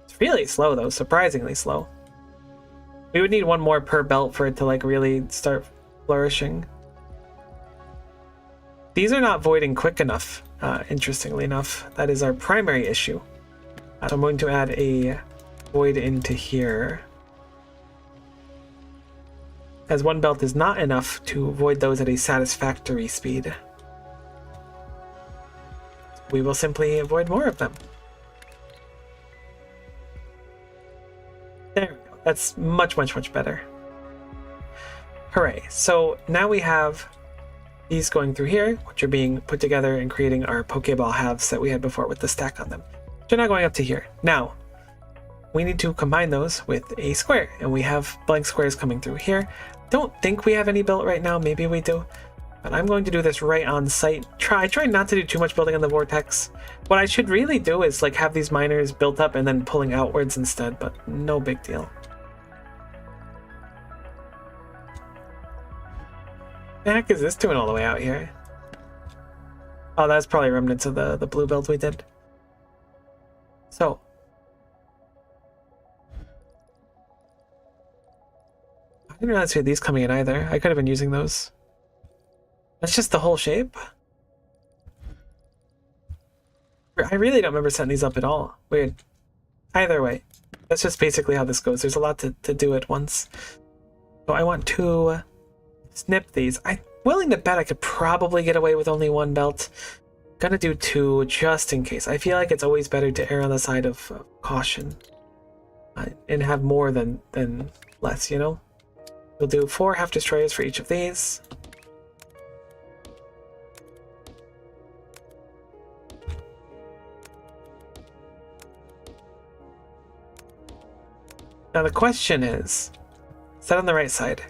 It's really slow though, surprisingly slow. We would need 1 more per belt for it to like really start flourishing. These are not voiding quick enough, interestingly enough. That is our primary issue. So I'm going to add a void into here, as one belt is not enough to void those at a satisfactory speed. We will simply avoid more of them. There we go. That's much, much, much better. Hooray. So now we have these going through here, which are being put together and creating our Pokeball halves that we had before with the stack on them. They're not going up to here. Now, we need to combine those with a square, and we have blank squares coming through here. Don't think we have any built right now. Maybe we do. But I'm going to do this right on site. Try not to do too much building on the vortex. What I should really do is like have these miners built up and then pulling outwards instead, but no big deal. The heck is this doing all the way out here? Oh, that's probably remnants of the blue build we did. So. I didn't realize we had these coming in either. I could have been using those. That's just the whole shape? I really don't remember setting these up at all. Weird. Either way, that's just basically how this goes. There's a lot to do at once. So I want to snip these. I'm willing to bet I could probably get away with only one belt. Gonna do two just in case. I feel like it's always better to err on the side of caution and have more than less, you know? We'll do 4 half destroyers for each of these. Now the question is that on the right side?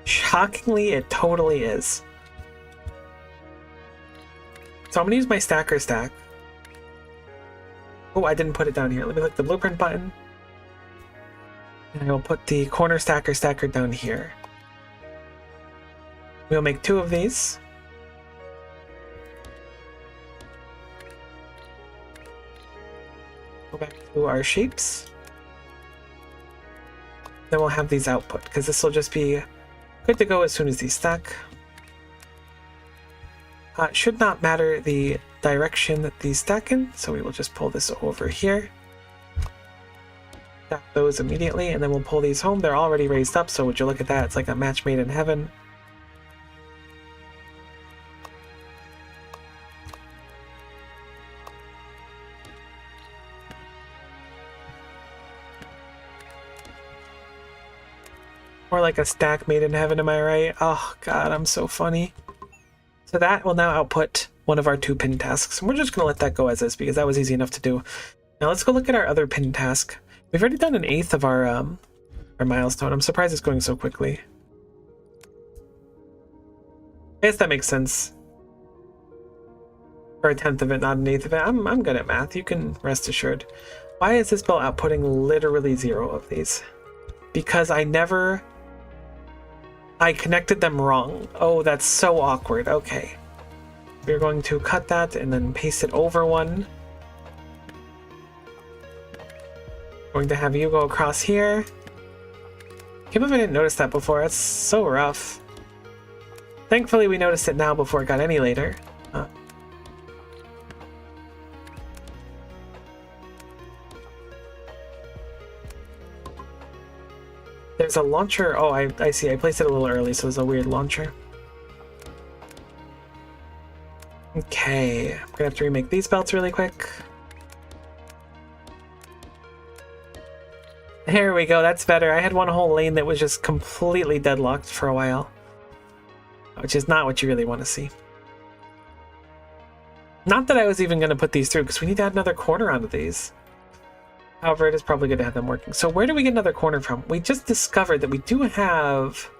Shockingly, it totally is. So I'm gonna use my stacker stack. Oh, I didn't put it down here. Let me click the blueprint button. And I will put the corner stacker down here. We'll make 2 of these. Go back to our shapes. Then we'll have these output, because this will just be good to go as soon as these stack. Should not matter the direction that these stack in, so we will just pull this over here. Stack those immediately, and then we'll pull these home. They're already raised up, so would you look at that? It's like a match made in heaven. More like a stack made in heaven, am I right? Oh god, I'm so funny. So that will now output one of our 2 pin tasks. And we're just going to let that go as is because that was easy enough to do. Now let's go look at our other pin task. We've already done 1/8 of our milestone. I'm surprised it's going so quickly. I guess that makes sense. Or 1/10 of it, not 1/8 of it. I'm good at math, you can rest assured. Why is this belt outputting literally 0 of these? Because I connected them wrong. Oh, that's so awkward. Okay. We're going to cut that and then paste it over one. Going to have you go across here. Can't believe I didn't notice that before. That's so rough. Thankfully, we noticed it now before it got any later. There's a launcher. Oh, I see. I placed it a little early, so there's a weird launcher. Okay, I'm gonna have to remake these belts really quick. There we go, that's better. I had one whole lane that was just completely deadlocked for a while, which is not what you really want to see. Not that I was even going to put these through, because we need to add another corner onto these. However, it is probably good to have them working. So where do we get another corner from? We just discovered that we do have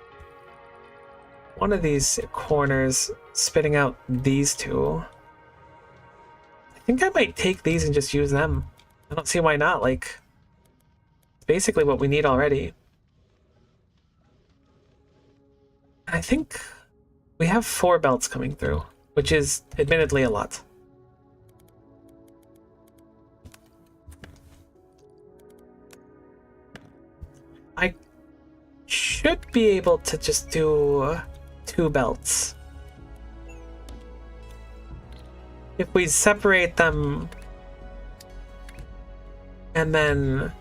one of these corners spitting out these 2. I think I might take these and just use them. I don't see why not. Like, it's basically what we need already. I think we have 4 belts coming through, which is admittedly a lot. I should be able to just do 2 belts. if we separate them and then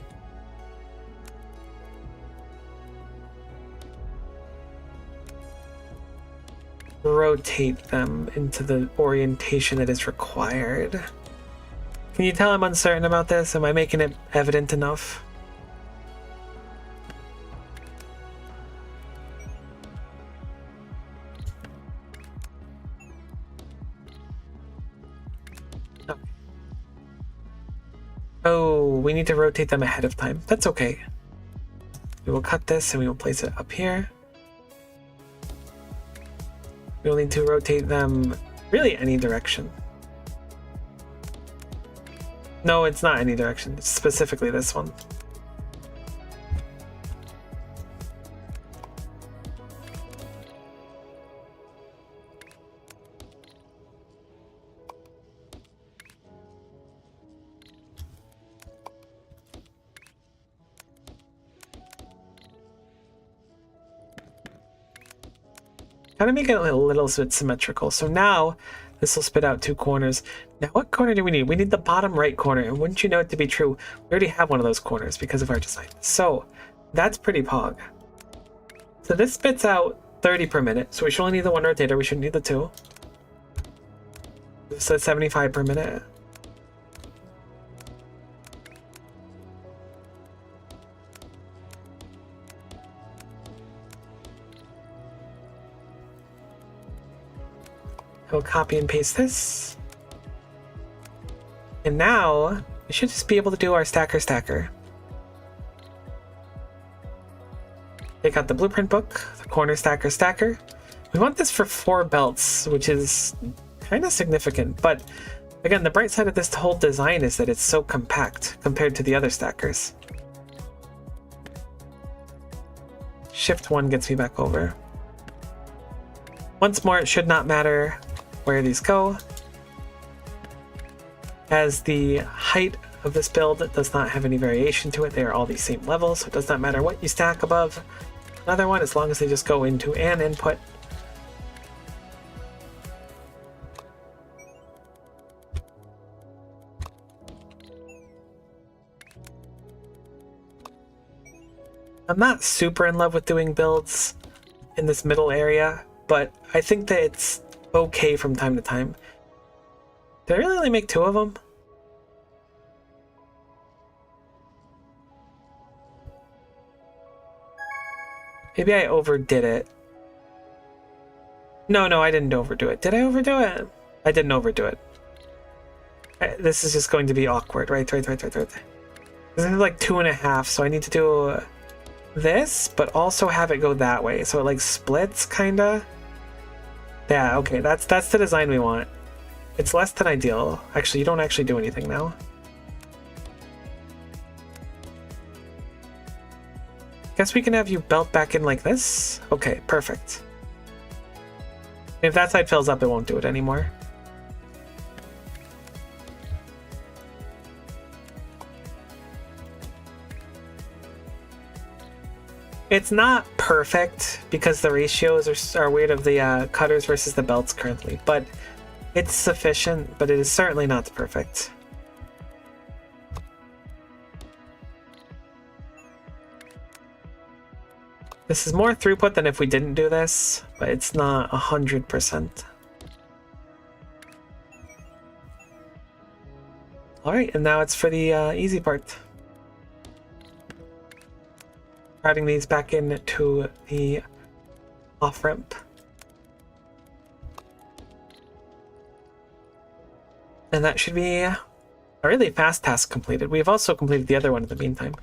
rotate them into the orientation that is required. Can you tell I'm uncertain about this? Am I making it evident enough? Okay. Oh, we need to rotate them ahead of time. That's okay. We will cut this and we will place it up here. We'll need to rotate them really any direction. No, it's not any direction. It's specifically this one. Kind of make it a little bit symmetrical. So now this will spit out two corners. Now what corner do we need? We need the bottom right corner, and wouldn't you know it to be true, we already have one of those corners because of our design. So that's pretty pog. So this spits out 30 per minute, so we should only need the one rotator, we shouldn't need the two. So 75 per minute. We'll copy and paste this. And now we should just be able to do our stacker. Take out the blueprint book, the corner stacker. We want this for 4 belts, which is kind of significant. But again, the bright side of this whole design is that it's so compact compared to the other stackers. Shift 1 gets me back over. Once more, it should not matter where these go, as the height of this build does not have any variation to it. They are all the same level, so it does not matter what you stack above another one as long as they just go into an input. I'm not super in love with doing builds in this middle area, but I think that it's okay from time to time. Did I really only make 2 of them? Maybe I overdid it. No, I didn't overdo it. Did I overdo it? I didn't overdo it. This is just going to be awkward. Right. This is like 2.5, so I need to do this, but also have it go that way. So it like splits, kinda. Yeah, okay, that's the design we want. It's less than ideal. Actually, you don't actually do anything now. Guess we can have you belt back in like this. Okay, perfect. If that side fills up, it won't do it anymore. It's not perfect because the ratios are weird of the cutters versus the belts currently, but it's sufficient, but it is certainly not perfect. This is more throughput than if we didn't do this, but it's not 100%. Alright, and now it's for the easy part. Routing these back into the off-ramp. And that should be a really fast task completed. We've also completed the other one in the meantime.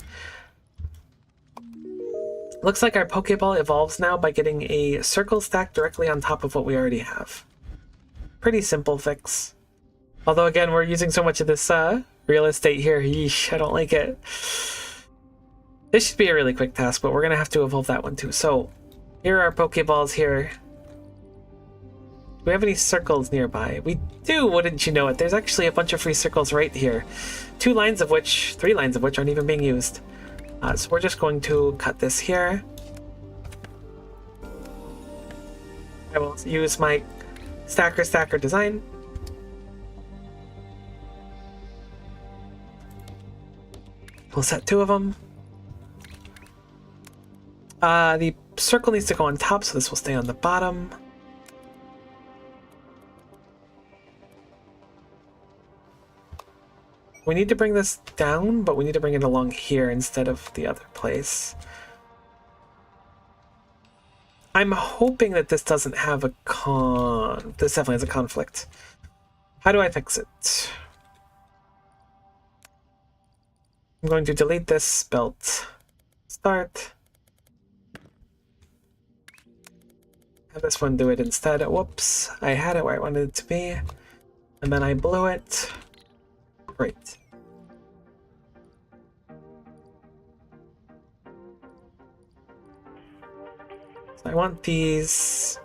Looks like our Pokeball evolves now by getting a circle stacked directly on top of what we already have. Pretty simple fix. Although again, we're using so much of this real estate here. Yeesh, I don't like it. This should be a really quick task, but we're going to have to evolve that one too. So here are our Pokeballs here. Do we have any circles nearby? We do, wouldn't you know it. There's actually a bunch of free circles right here. 3 lines of which aren't even being used. So we're just going to cut this here. I will use my stacker design. We'll set 2 of them. The circle needs to go on top, so this will stay on the bottom. We need to bring this down, but we need to bring it along here instead of the other place. I'm hoping that this doesn't have a This definitely has a conflict. How do I fix it? I'm going to delete this belt. Start. Have this one do it instead. Whoops. I had it where I wanted it to be. And then I blew it. Great. So I want these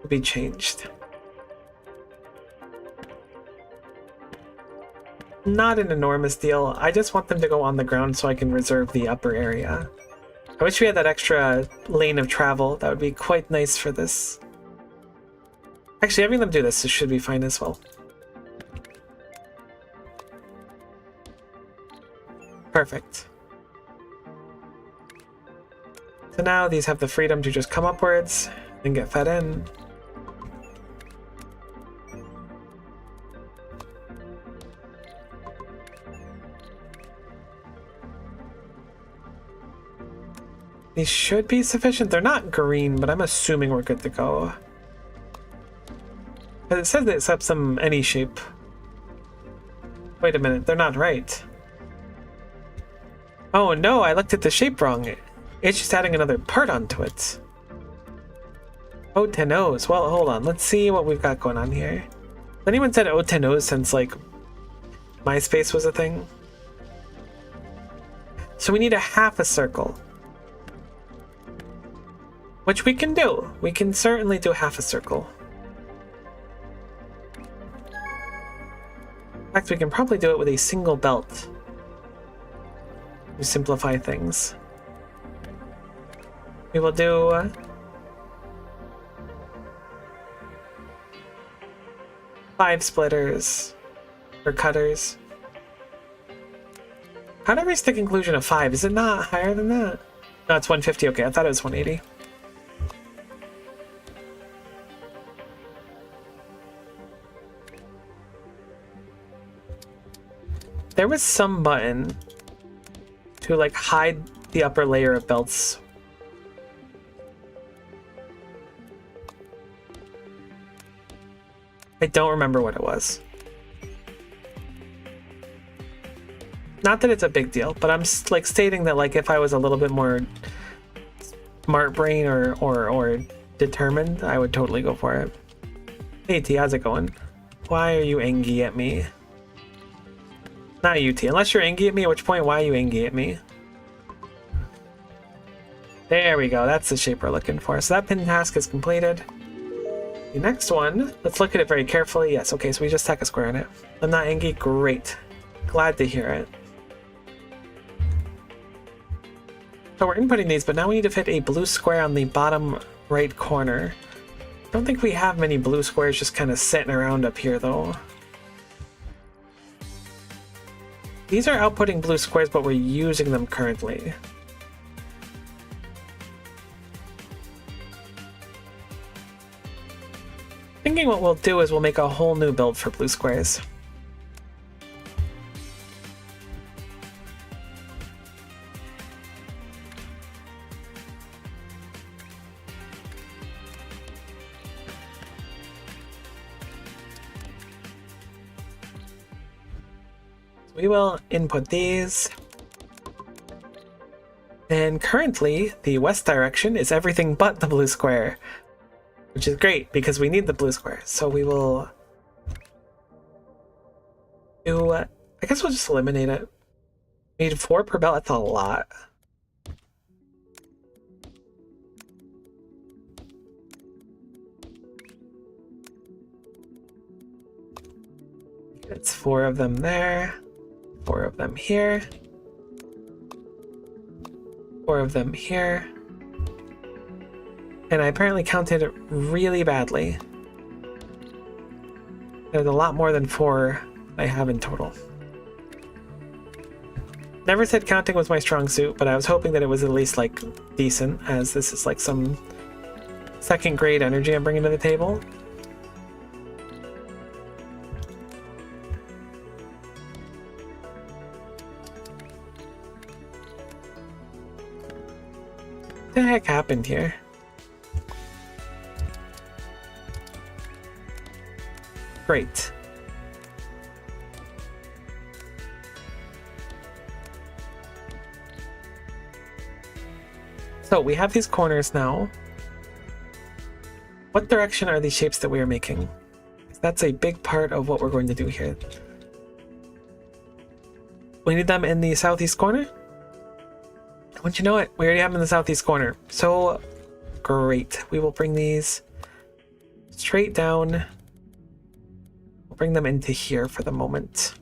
to be changed. Not an enormous deal. I just want them to go on the ground so I can reserve the upper area. I wish we had that extra lane of travel. That would be quite nice for this. Actually, having them do this should be fine as well. Perfect. So now these have the freedom to just come upwards and get fed in. These should be sufficient. They're not green, but I'm assuming we're good to go. It says it accepts them any shape. Wait a minute, they're not right. Oh no, I looked at the shape wrong. It's just adding another part onto it. Oh, tenos. Well, hold on. Let's see what we've got going on here. Has anyone said oh, tenos since, like, MySpace was a thing? So we need a half a circle. Which we can do. We can certainly do half a circle. In fact, we can probably do it with a single belt. To simplify things. We will do... 5 splitters. Or cutters. How did I reach the conclusion of 5? Is it not higher than that? No, it's 150. Okay, I thought it was 180. There was some button to like hide the upper layer of belts. I don't remember what it was. Not that it's a big deal, but I'm like stating that like if I was a little bit more smart brain or determined, I would totally go for it. Hey T, how's it going? Why are you angry at me? Not you, T. Unless you're angry at me, at which point, why are you angry at me? There we go. That's the shape we're looking for. So that pin task is completed. The next one, let's look at it very carefully. Yes, okay, so we just tack a square on it. I'm not angry. Great. Glad to hear it. So we're inputting these, but now we need to fit a blue square on the bottom right corner. I don't think we have many blue squares just kind of sitting around up here, though. These are outputting blue squares, but we're using them currently. Thinking what we'll do is we'll make a whole new build for blue squares. We will input these. And currently, the west direction is everything but the blue square, which is great because we need the blue square. So we will do, I guess we'll just eliminate it. We need 4 per belt, that's a lot. It's 4 of them there. 4 of them here. 4 of them here. And I apparently counted it really badly. There's a lot more than 4 I have in total. Never said counting was my strong suit, but I was hoping that it was at least like decent, as this is like some second grade energy I'm bringing to the table. What the heck happened here? Great. So we have these corners now. What direction are these shapes that we are making? That's a big part of what we're going to do here. We need them in the southeast corner. Wouldn't you know it? We already have them in the southeast corner. So great. We will bring these straight down. We'll bring them into here for the moment.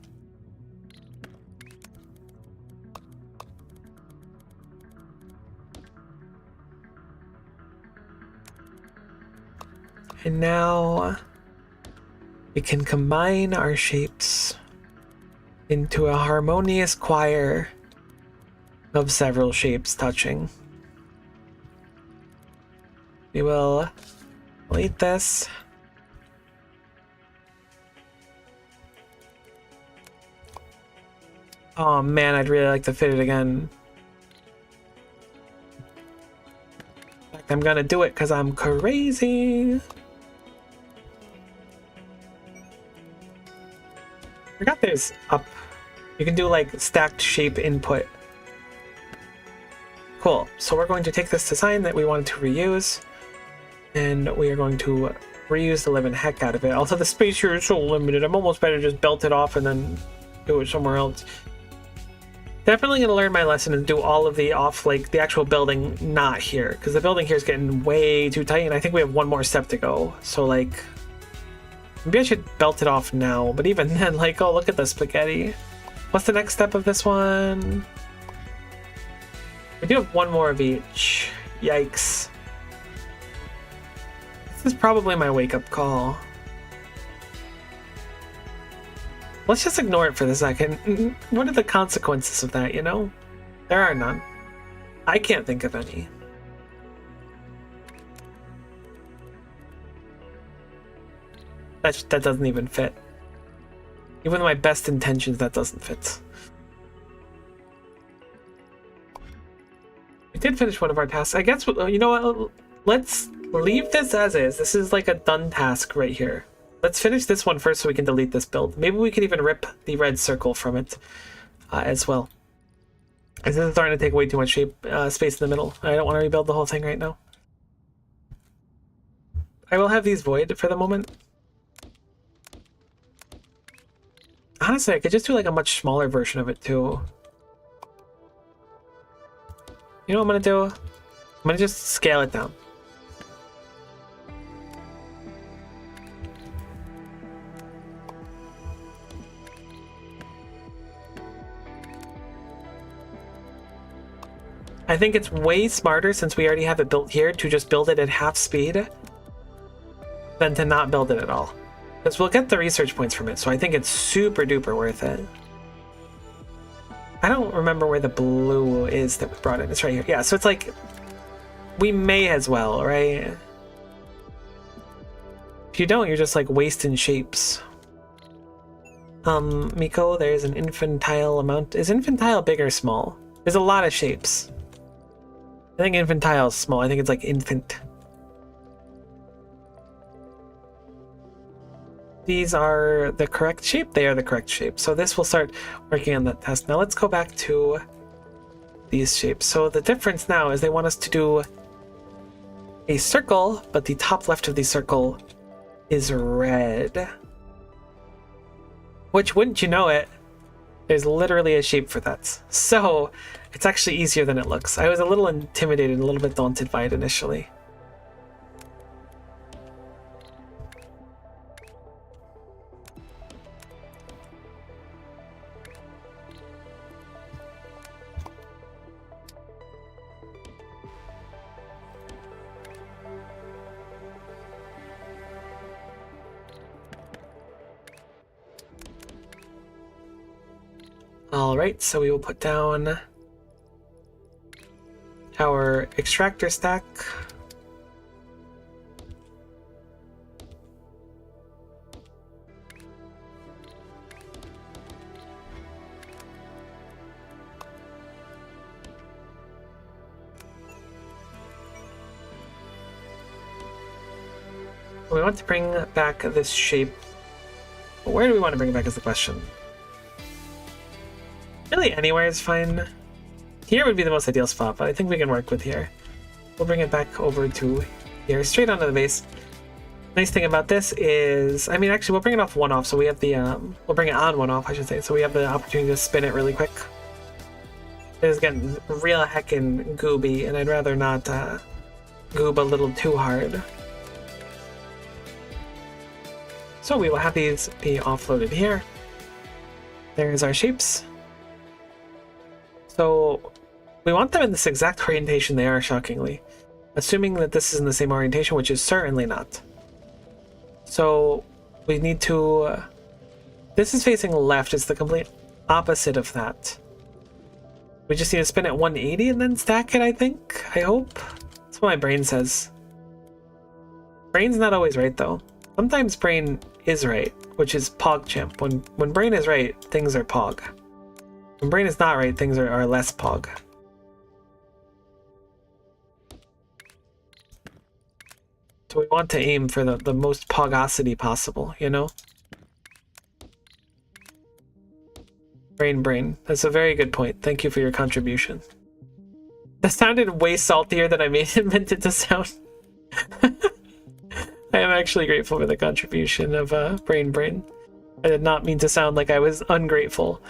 And now we can combine our shapes into a harmonious choir of several shapes touching. We will delete this. Oh man, I'd really like to fit it again. In fact, I'm gonna do it because I'm crazy. I forgot there's up. You can do like stacked shape input. Cool. So we're going to take this design that we wanted to reuse, and we are going to reuse the living heck out of it. Although the space here is so limited, I'm almost better just belt it off and then do it somewhere else. Definitely gonna learn my lesson and do all of the off, like the actual building, not here, because the building here is getting way too tight, and I think we have one more step to go. So like, maybe I should belt it off now, but even then, like, oh, look at the spaghetti. What's the next step of this one? We do have one more of each. Yikes. This is probably my wake-up call. Let's just ignore it for the second. What are the consequences of that, you know? There are none. I can't think of any. That doesn't even fit. Even with my best intentions, that doesn't fit. We did finish one of our tasks. I guess, you know what? Let's leave this as is. This is like a done task right here. Let's finish this one first so we can delete this build. Maybe we can even rip the red circle from it as well. This is starting to take way too much space in the middle. I don't want to rebuild the whole thing right now. I will have these void for the moment. Honestly, I could just do like a much smaller version of it too. You know what I'm gonna do? I'm gonna just scale it down. I think it's way smarter, since we already have it built here, to just build it at half speed than to not build it at all. Because we'll get the research points from it, so I think it's super duper worth it. I don't remember where the blue is that we brought in. It's right here. Yeah, so it's like, we may as well, right? If you don't, you're just like wasting shapes. Miko, there's an infantile amount. Is infantile big or small? There's a lot of shapes. I think infantile is small. I think it's like infant. These are the correct shape. They are the correct shape. So this will start working on that test. Now let's go back to these shapes. So the difference now is they want us to do a circle, but the top left of the circle is red. Which, wouldn't you know it, there's literally a shape for that. So it's actually easier than it looks. I was a little intimidated, a little bit daunted by it initially. All All right, so we will put down our extractor stack. We want to bring back this shape. But where do we want to bring it back is the question. Really anywhere is fine. Here would be the most ideal spot, but I think we can work with here. We'll bring it back over to here, straight onto the base. Nice thing about this is, I mean, actually, we'll bring it off one off, so we have the, we'll bring it on one off, I should say, so we have the opportunity to spin it really quick. It is getting real heckin' gooby, and I'd rather not goob a little too hard. So we will have these be offloaded here. There's our shapes. So we want them in this exact orientation they are, shockingly. Assuming that this is in the same orientation, which is certainly not. So we need to... this is facing left, it's the complete opposite of that. We just need to spin at 180 and then stack it, I think? I hope? That's what my brain says. Brain's not always right, though. Sometimes brain is right, which is PogChamp. When brain is right, things are Pog. When brain is not right, things are less Pog. So we want to aim for the most Pogosity possible, you know? Brain. That's a very good point. Thank you for your contribution. That sounded way saltier than I meant it to sound. I am actually grateful for the contribution of Brain. I did not mean to sound like I was ungrateful.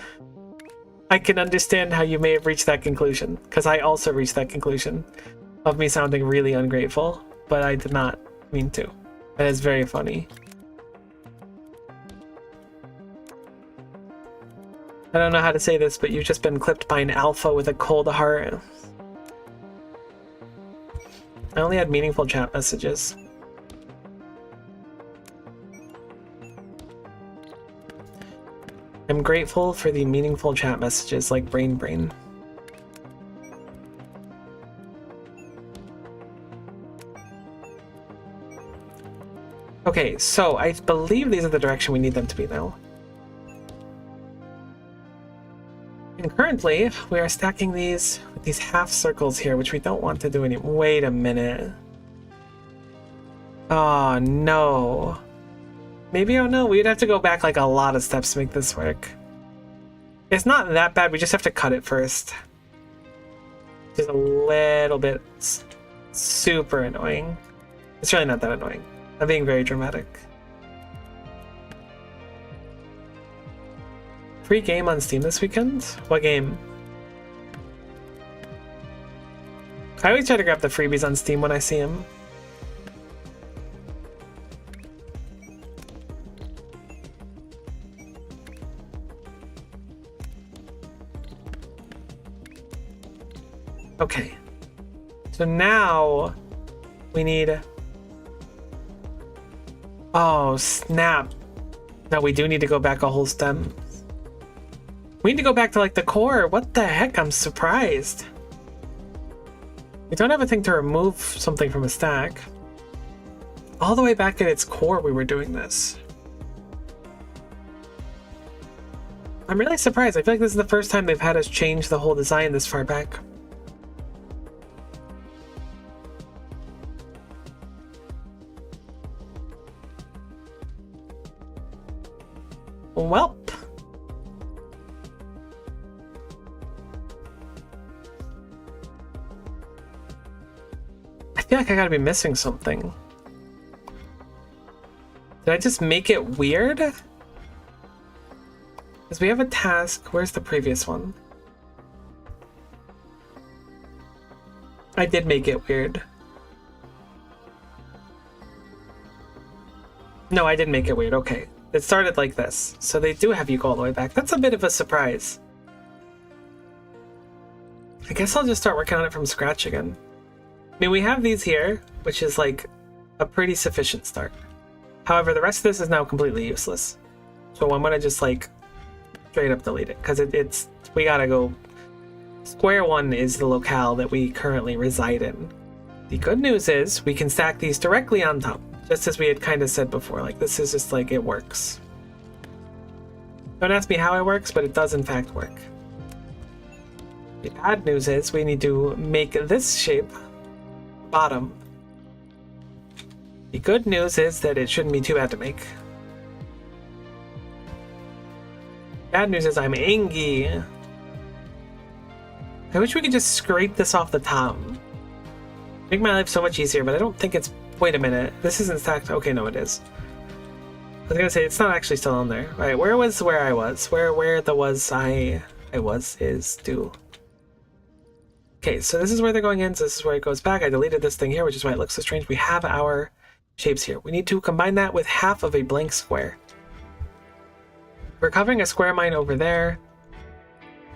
I can understand how you may have reached that conclusion, because I also reached that conclusion of me sounding really ungrateful, but I did not mean to. That is very funny. I don't know how to say this, but you've just been clipped by an alpha with a cold heart. I only had meaningful chat messages. I'm grateful for the meaningful chat messages like Brain. Okay, so I believe these are the direction we need them to be now. And currently, we are stacking these with these half circles here, which we don't want to do anymore. Wait a minute. Oh, no. Maybe, oh no, we'd have to go back like a lot of steps to make this work. It's not that bad, we just have to cut it first. Just a little bit super annoying. It's really not that annoying. I'm being very dramatic. Free game on Steam this weekend? What game? I always try to grab the freebies on Steam when I see them. Okay, so now we need... oh, snap. No, we do need to go back a whole stem. We need to go back to, like, the core. What the heck? I'm surprised. We don't have a thing to remove something from a stack. All the way back at its core, we were doing this. I'm really surprised. I feel like this is the first time they've had us change the whole design this far back. Welp. I feel like I gotta be missing something. Did I just make it weird? Because we have a task. Where's the previous one? I did make it weird. No, I didn't make it weird. Okay. It started like this, so they do have you go all the way back. That's a bit of a surprise. I guess I'll just start working on it from scratch again. I mean, we have these here, which is like a pretty sufficient start. However, the rest of this is now completely useless. So I'm gonna just like straight up delete it because it's we gotta go. Square one is the locale that we currently reside in. The good news is we can stack these directly on top, just as we had kind of said before. Like, this is just like, it works. Don't ask me how it works, but it does in fact work. The bad news is we need to make this shape bottom. The good news is that it shouldn't be too bad to make. Bad news is I'm angry. I wish we could just scrape this off the top. Make my life so much easier, but I don't think it's... Wait a minute. This isn't stacked. Okay, no, it is. I was gonna say, it's not actually still on there. Alright, where was where I was? Where the was I was is do. Okay, so this is where they're going in, so this is where it goes back. I deleted this thing here, which is why it looks so strange. We have our shapes here. We need to combine that with half of a blank square. We're covering a square mine over there.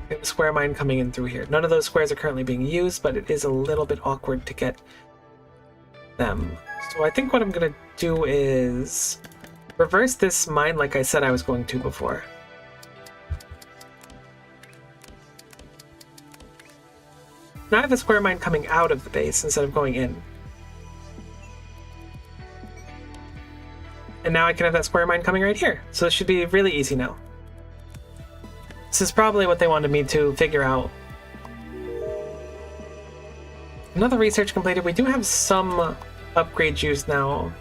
We have a square mine coming in through here. None of those squares are currently being used, but it is a little bit awkward to get them. So I think what I'm going to do is reverse this mine like I said I was going to before. Now I have a square mine coming out of the base instead of going in. And now I can have that square mine coming right here. So this should be really easy now. This is probably what they wanted me to figure out. Another research completed. We do have some upgrades used now.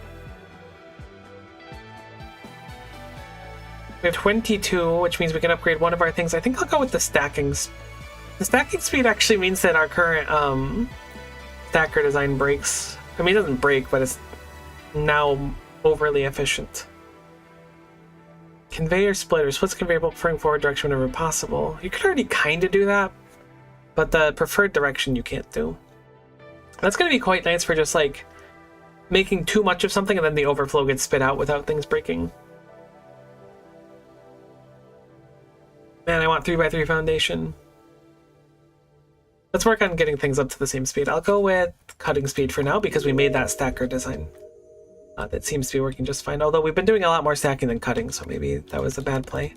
We have 22, which means we can upgrade one of our things. I think I'll go with the stacking. The stacking speed actually means that our current stacker design breaks. I mean, it doesn't break, but it's now overly efficient. Conveyor splitter. Splits conveyor belt preferring forward direction whenever possible. You could already kind of do that, but the preferred direction you can't do. That's going to be quite nice for just like making too much of something and then the overflow gets spit out without things breaking. Man, I want 3x3 foundation. Let's work on getting things up to the same speed. I'll go with cutting speed for now because we made that stacker design. That seems to be working just fine, although we've been doing a lot more stacking than cutting, so maybe that was a bad play.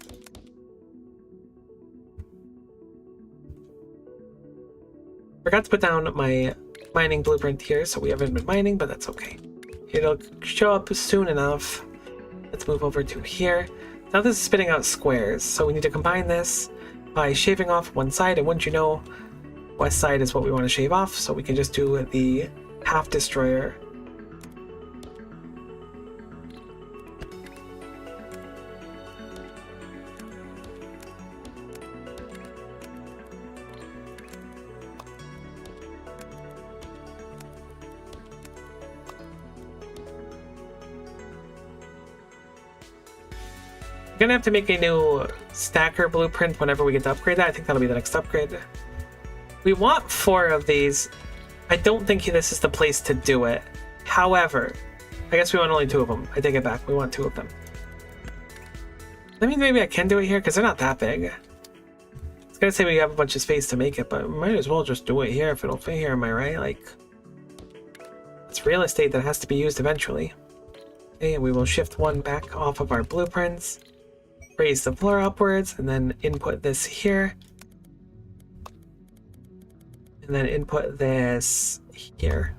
Forgot to put down my mining blueprint here, so we haven't been mining, but that's okay. It'll show up soon enough. Let's move over to here. Now this is spitting out squares, so we need to combine this by shaving off one side, and wouldn't you know, west side is what we want to shave off, so we can just do the half destroyer. Gonna have to make a new stacker blueprint whenever we get to upgrade that. I think that'll be the next upgrade. We want 4 of these. I don't think this is the place to do it. However, I guess we want only 2 of them. I take it back. We want 2 of them. That means maybe I can do it here because they're not that big. I was gonna say we have a bunch of space to make it, but we might as well just do it here if it'll fit here. Am I right? Like, it's real estate that has to be used eventually. Okay, and we will shift 1 back off of our blueprints. Raise the floor upwards, and then input this here. And then input this here.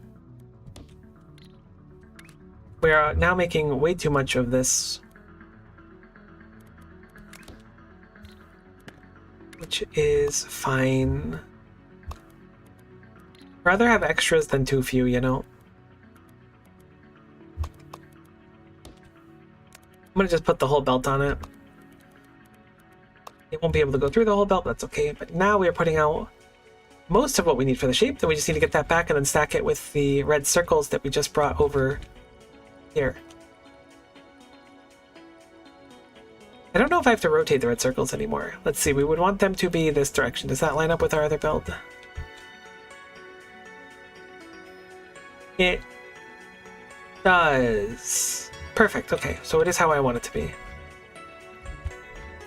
We are now making way too much of this, which is fine. Rather have extras than too few, you know? I'm gonna just put the whole belt on it. It won't be able to go through the whole belt, but that's okay. But now we are putting out most of what we need for the shape. Then we just need to get that back and then stack it with the red circles that we just brought over here. I don't know if I have to rotate the red circles anymore. Let's see, we would want them to be this direction. Does that line up with our other build? It does. Perfect, okay. So it is how I want it to be.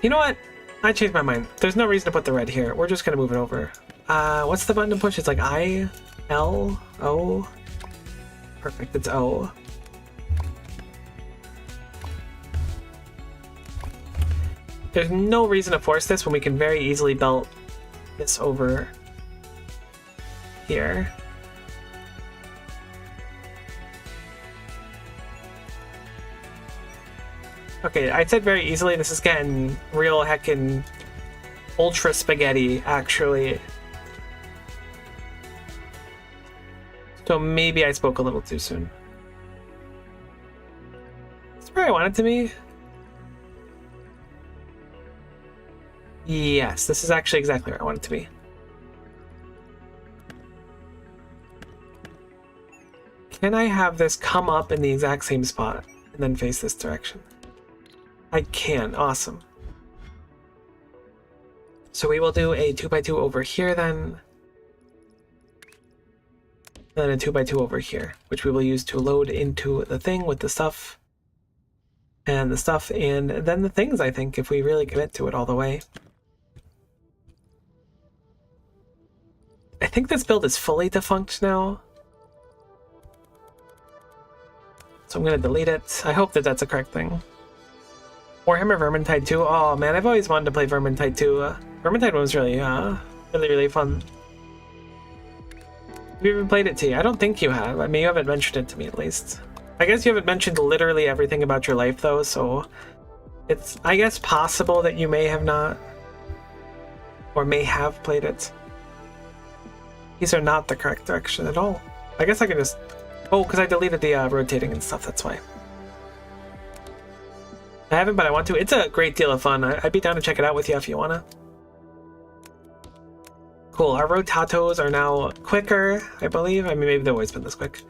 You know what? I changed my mind. There's no reason to put the red here. We're just gonna move it over. What's the button to push? It's like I, L, O. Perfect, it's O. There's no reason to force this when we can very easily belt this over here. Okay, I said very easily. This is getting real heckin' ultra spaghetti, actually. So maybe I spoke a little too soon. That's where I want it to be. Yes, this is actually exactly where I want it to be. Can I have this come up in the exact same spot and then face this direction? I can. Awesome. So we will do a 2x2 over here then. And then a 2x2 over here, which we will use to load into the thing with the stuff. And the stuff, and then the things, I think, if we really commit to it all the way. I think this build is fully defunct now. So I'm going to delete it. I hope that that's a correct thing. Warhammer Vermintide 2. Oh man, I've always wanted to play Vermintide 2. Vermintide 1 was really, really fun. Have you ever played it, T? I don't think you have. I mean, you haven't mentioned it to me at least. I guess you haven't mentioned literally everything about your life though, so it's, I guess, possible that you may have not, or may have played it. These are not the correct direction at all. I guess I can just, oh, because I deleted the rotating and stuff, that's why. I haven't, but I want to. It's a great deal of fun. I'd be down to check it out with you if you wanna. Cool, our rotatos are now quicker, I believe. I mean, maybe they've always been this quick.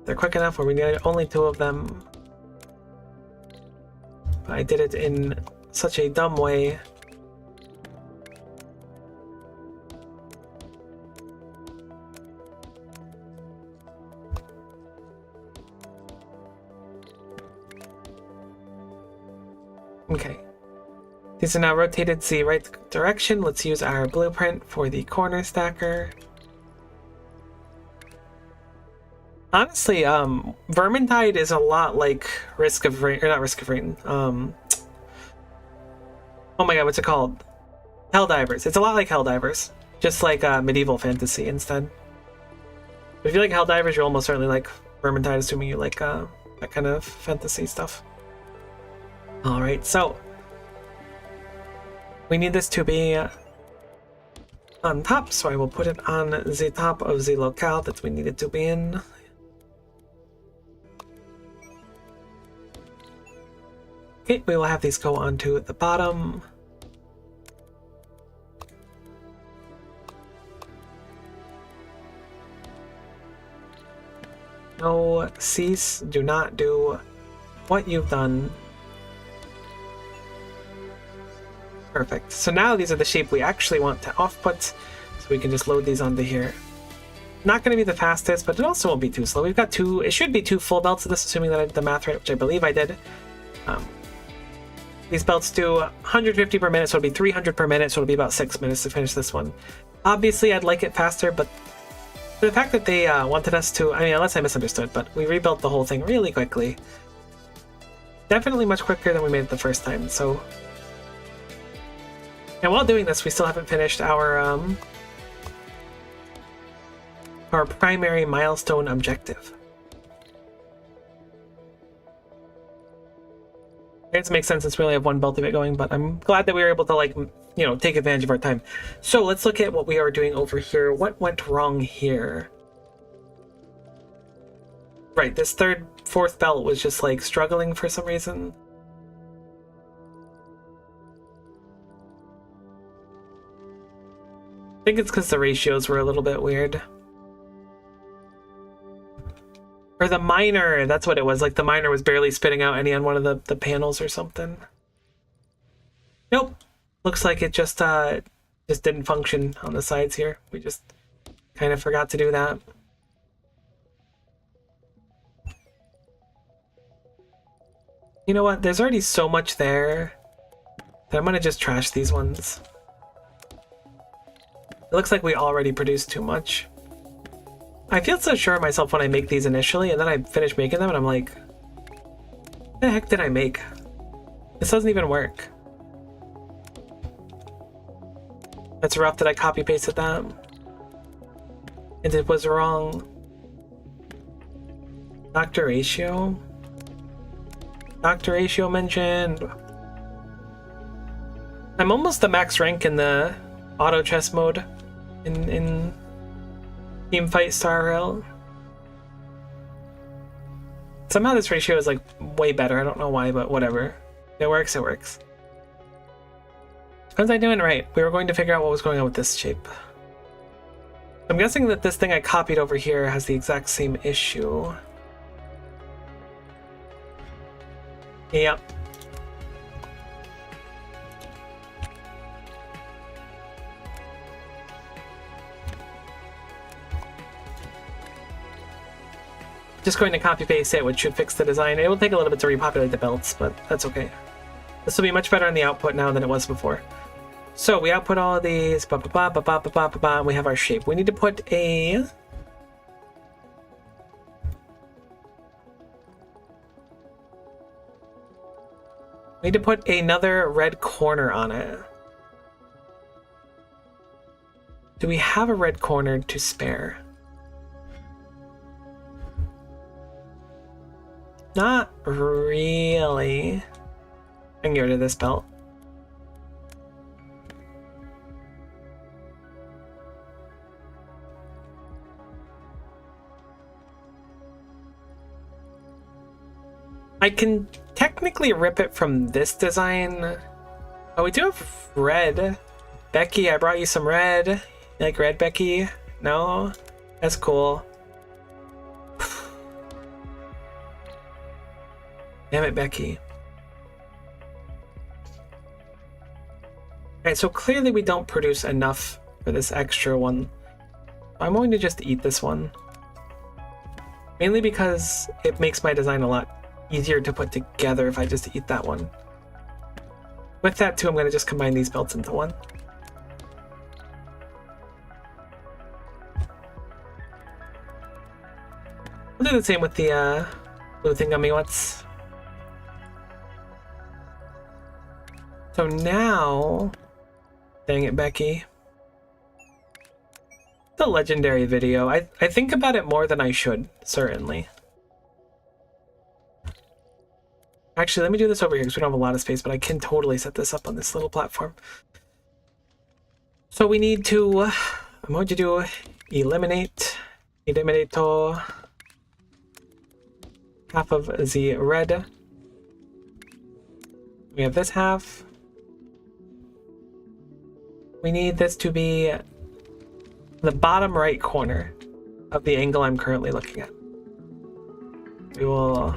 They're quick enough where we need only 2 of them. I did it in such a dumb way. Okay. These are now rotated to the right direction. Let's use our blueprint for the corner stacker. Honestly, Vermintide is a lot like Risk of Rain, or not Risk of Rain. Oh my god, what's it called? Helldivers. It's a lot like Helldivers, just like medieval fantasy instead. But if you like Helldivers, you're almost certainly like Vermintide, assuming you like that kind of fantasy stuff. All right, so we need this to be on top, so I will put it on the top of the locale that we need it to be in. Okay, we will have these go onto the bottom. No, cease, do not do what you've done. Perfect. So now these are the shape we actually want to off-put, so we can just load these onto here. Not going to be the fastest, but it also won't be too slow. We've got 2, it should be 2 full belts of this, assuming that I did the math right, which I believe I did. These belts do 150 per minute, so it'll be 300 per minute, so it'll be about 6 minutes to finish this one. Obviously, I'd like it faster, but the fact that they wanted us to, I mean, unless I misunderstood, but we rebuilt the whole thing really quickly. Definitely much quicker than we made it the first time, so... And while doing this, we still haven't finished our primary milestone objective. It makes sense since we only have 1 belt of it going, but I'm glad that we were able to, like, you know, take advantage of our time. So let's look at what we are doing over here. What went wrong here? Right, this 3rd, 4th belt was just, like, struggling for some reason. I think it's because the ratios were a little bit weird. Or the miner, that's what it was. Like, the miner was barely spitting out any on one of the panels or something. Nope. Looks like it just didn't function on the sides here. We just kind of forgot to do that. You know what? There's already so much there that I'm going to just trash these ones. It looks like we already produced too much. I feel so sure of myself when I make these initially, and then I finish making them, and I'm like, what the heck did I make? This doesn't even work. That's rough that I copy pasted that. And it was wrong. Dr. Ratio? Dr. Ratio mentioned. I'm almost the max rank in the auto chess mode in Team Fight Star Rail. Somehow this ratio is like way better. I don't know why, but whatever. It works, it works. Was I doing right? We were going to figure out what was going on with this shape. I'm guessing that this thing I copied over here has the exact same issue. Yep. Just going to copy paste it, which should fix the design. It will take a little bit to repopulate the belts, but that's okay. This will be much better on the output now than it was before. So we output all of these, and we have our shape. We need to put a... We need to put another red corner on it. Do we have a red corner to spare? Not really. I can get rid of this belt. I can technically rip it from this design. Oh, we do have red. Becky, I brought you some red. You like red, Becky? No? That's cool. Damn it, Becky. Alright, so clearly we don't produce enough for this extra one. I'm going to just eat this one. Mainly because it makes my design a lot easier to put together if I just eat that one. With that too, I'm going to just combine these belts into one. We'll do the same with the blue thingummy ones. So now, dang it, Becky. The legendary video. I think about it more than I should, certainly. Actually, let me do this over here because we don't have a lot of space, but I can totally set this up on this little platform. So we need to, I'm going to do eliminate half of the red. We have this half. We need this to be the bottom right corner of the angle I'm currently looking at. We will...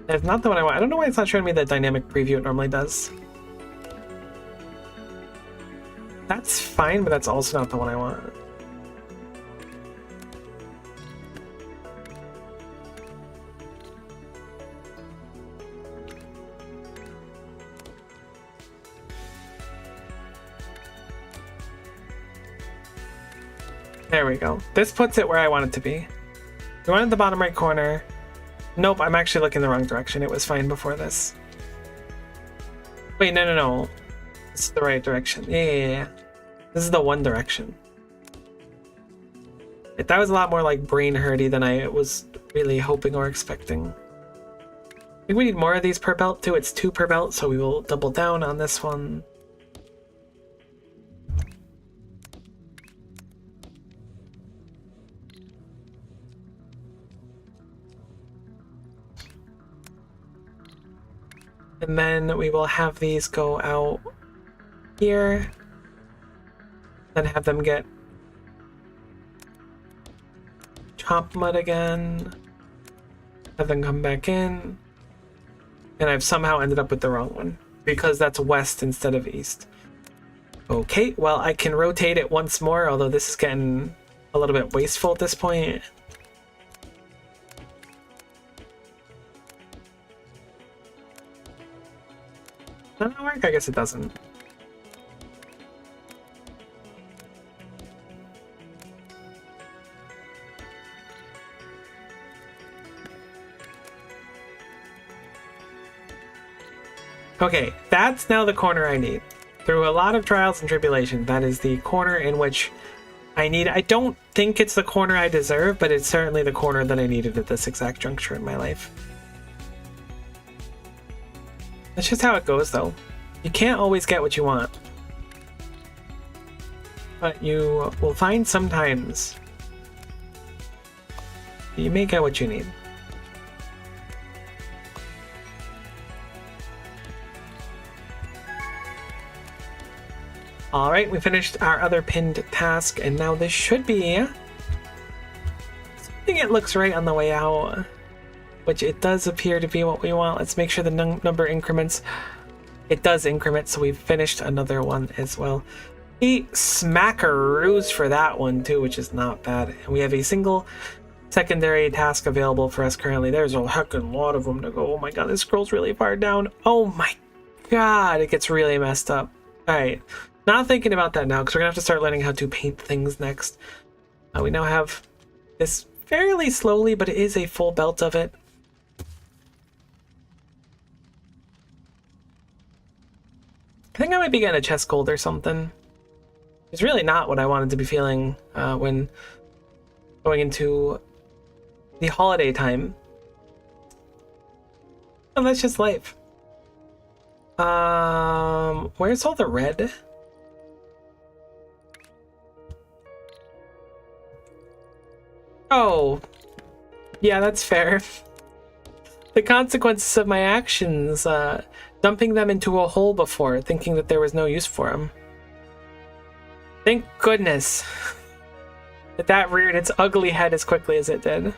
That's not the one I want. I don't know why it's not showing me the dynamic preview it normally does. That's fine, but that's also not the one I want. There we go. This puts it where I want it to be. We wanted the bottom right corner. Nope, I'm actually looking the wrong direction. It was fine before this. Wait, no. This is the right direction. Yeah. This is the one direction. That was a lot more like brain hurty than I was really hoping or expecting. I think we need more of these per belt too. It's 2 per belt, so we will double down on this one. And then we will have these go out here. Then have them get chomp mud again. Have them come back in. And I've somehow ended up with the wrong one because that's west instead of east. Okay, well, I can rotate it once more, although this is getting a little bit wasteful at this point. Does that work? I guess it doesn't. Okay, that's now the corner I need. Through a lot of trials and tribulations, that is the corner in which I need. I don't think it's the corner I deserve, but it's certainly the corner that I needed at this exact juncture in my life. That's just how it goes, though. You can't always get what you want. But you will find sometimes you may get what you need. Alright, we finished our other pinned task, and now this should be something it looks right on the way out, which it does appear to be what we want. Let's make sure the number increments. It does increment, so we've finished another one as well. 8 smackaroos for that one too, which is not bad. And we have a single secondary task available for us currently. There's a heckin' lot of them to go. Oh my god, this scroll's really far down. Oh my god, it gets really messed up. Alright. Not thinking about that now, because we're going to have to start learning how to paint things next. We now have this fairly slowly, but it is a full belt of it. I think I might be getting a chest cold or something. It's really not what I wanted to be feeling when going into the holiday time. And that's just life. Where's all the red? Oh, yeah, that's fair. The consequences of my actions, dumping them into a hole before, thinking that there was no use for them. Thank goodness that reared its ugly head as quickly as it did.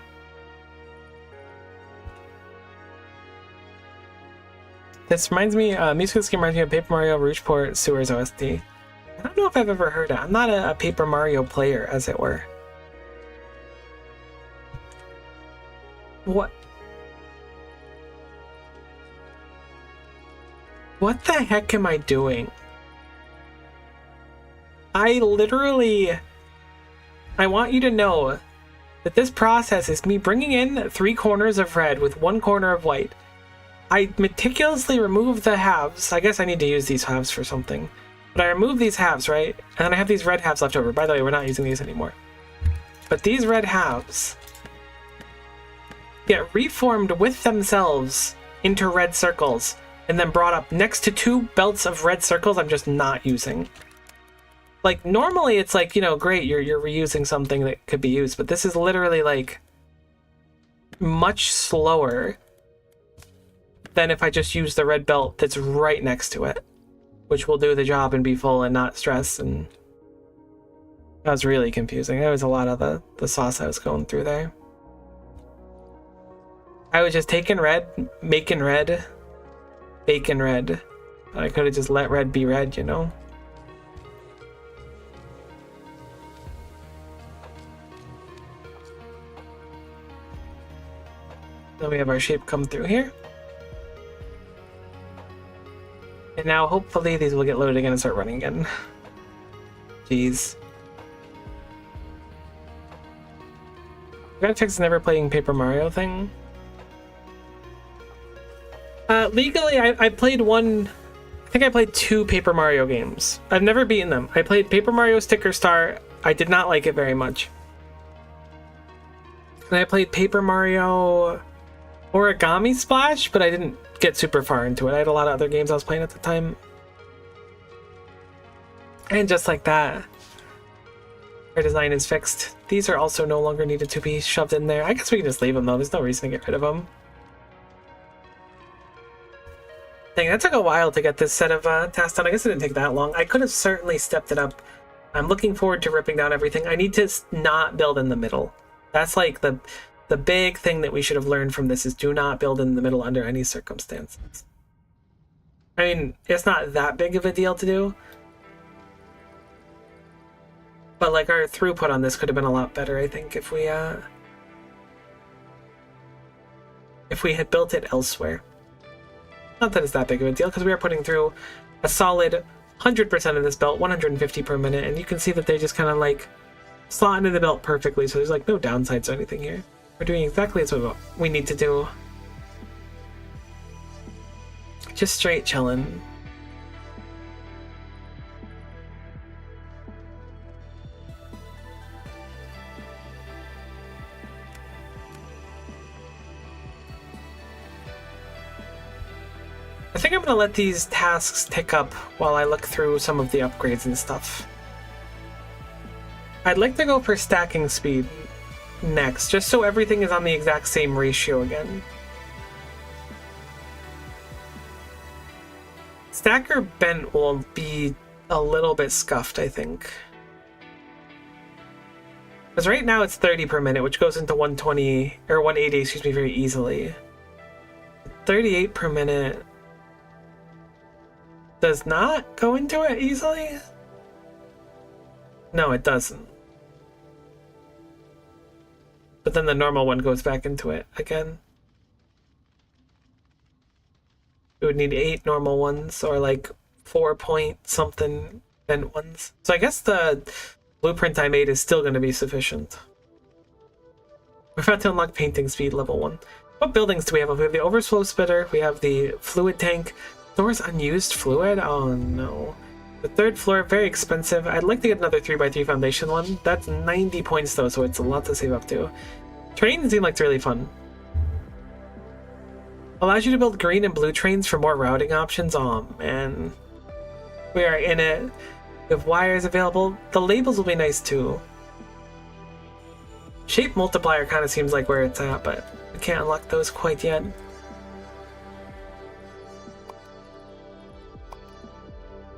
This reminds me, music scheme reminds me of Paper Mario Rougeport Sewers OST. I don't know if I've ever heard it. I'm not a Paper Mario player, as it were. What? What the heck am I doing? I want you to know that this process is me bringing in 3 corners of red with 1 corner of white. I meticulously remove the halves. I guess I need to use these halves for something. But I remove these halves, right? And then I have these red halves left over. By the way, we're not using these anymore. But these red halves get reformed with themselves into red circles and then brought up next to 2 belts of red circles I'm just not using. Like, normally it's like, you know, great, you're reusing something that could be used, but this is literally, like, much slower than if I just use the red belt that's right next to it, which will do the job and be full and not stress. And that was really confusing. There was a lot of the sauce I was going through there. I was just taking red, making red, baking red. I could have just let red be red, you know? Then we have our shape come through here. And now hopefully these will get loaded again and start running again. Jeez. We gotta fix the never playing Paper Mario thing. Legally, I played one... I think I played 2 Paper Mario games. I've never beaten them. I played Paper Mario Sticker Star. I did not like it very much. And I played Paper Mario Origami Splash, but I didn't get super far into it. I had a lot of other games I was playing at the time. And just like that, our design is fixed. These are also no longer needed to be shoved in there. I guess we can just leave them though. There's no reason to get rid of them. Dang, that took a while to get this set of tasks done. I guess it didn't take that long. I could have certainly stepped it up. I'm looking forward to ripping down everything. I need to not build in the middle. That's like the big thing that we should have learned from this is do not build in the middle under any circumstances. I mean, it's not that big of a deal to do. But like our throughput on this could have been a lot better, I think, if we had built it elsewhere. Not that it's that big of a deal, because we are putting through a solid 100% of this belt, 150 per minute, and you can see that they just kind of like slot into the belt perfectly, so there's like no downsides or anything here. We're doing exactly what we need to do. Just straight chillin'. I think I'm gonna let these tasks tick up while I look through some of the upgrades and stuff. I'd like to go for stacking speed next, just so everything is on the exact same ratio again. Stacker bent will be a little bit scuffed, I think. Because right now it's 30 per minute, which goes into 120, or 180, excuse me, very easily. 38 per minute does not go into it easily? No, it doesn't. But then the normal one goes back into it again. We would need 8 normal ones, or like 4 point something bent ones. So I guess the blueprint I made is still going to be sufficient. We're about to unlock painting speed level 1. What buildings do we have? We have the overflow spitter, we have the fluid tank, stores unused fluid? Oh no. The 3rd floor, very expensive. I'd like to get another 3x3 foundation one. That's 90 points though, so it's a lot to save up to. Trains seem like really fun. Allows you to build green and blue trains for more routing options. Oh man. We are in it. We have wires available. The labels will be nice too. Shape multiplier kind of seems like where it's at, but we can't unlock those quite yet.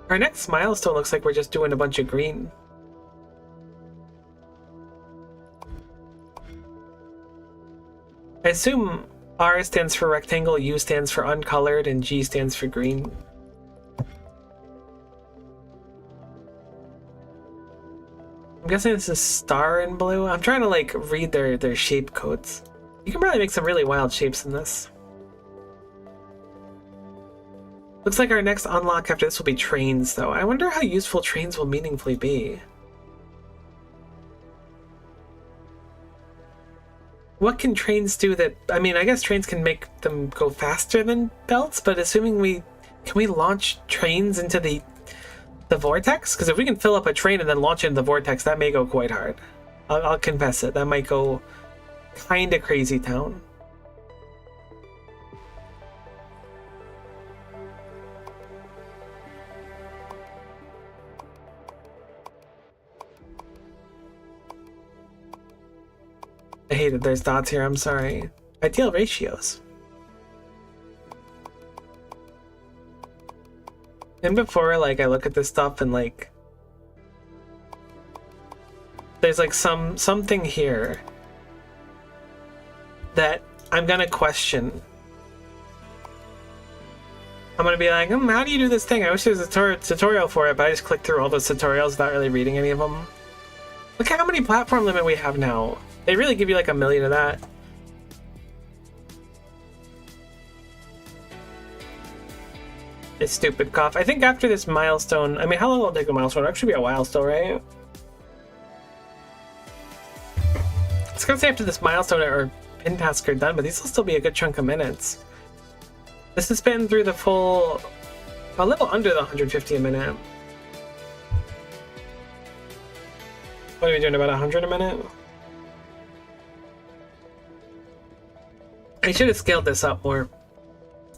Our next milestone looks like we're just doing a bunch of green. I assume R stands for rectangle, U stands for uncolored, and G stands for green. I'm guessing this is star in blue. I'm trying to like read their shape codes. You can probably make some really wild shapes in this. Looks like our next unlock after this will be trains, though. I wonder how useful trains will meaningfully be. What can trains do that... I mean, I guess trains can make them go faster than belts, but assuming we... Can we launch trains into the vortex? Because if we can fill up a train and then launch it into the vortex, that may go quite hard. I'll confess it. That might go kind of crazy town. I hated there's dots here, I'm sorry. Ideal ratios. And before, like, I look at this stuff and, like... There's, like, something here that I'm gonna question. I'm gonna be like, how do you do this thing? I wish there was a tutorial for it, but I just clicked through all those tutorials without really reading any of them. Look at how many platform limit we have now. They really give you like 1 million of that. This stupid cough. I think after this milestone, I mean, how long will it take a milestone? It'll actually be a while still, right? I was gonna say after this milestone or pin task are done, but these will still be a good chunk of minutes. This has been through the full, a little under the 150 a minute. What are we doing, about 100 a minute? I should have scaled this up more.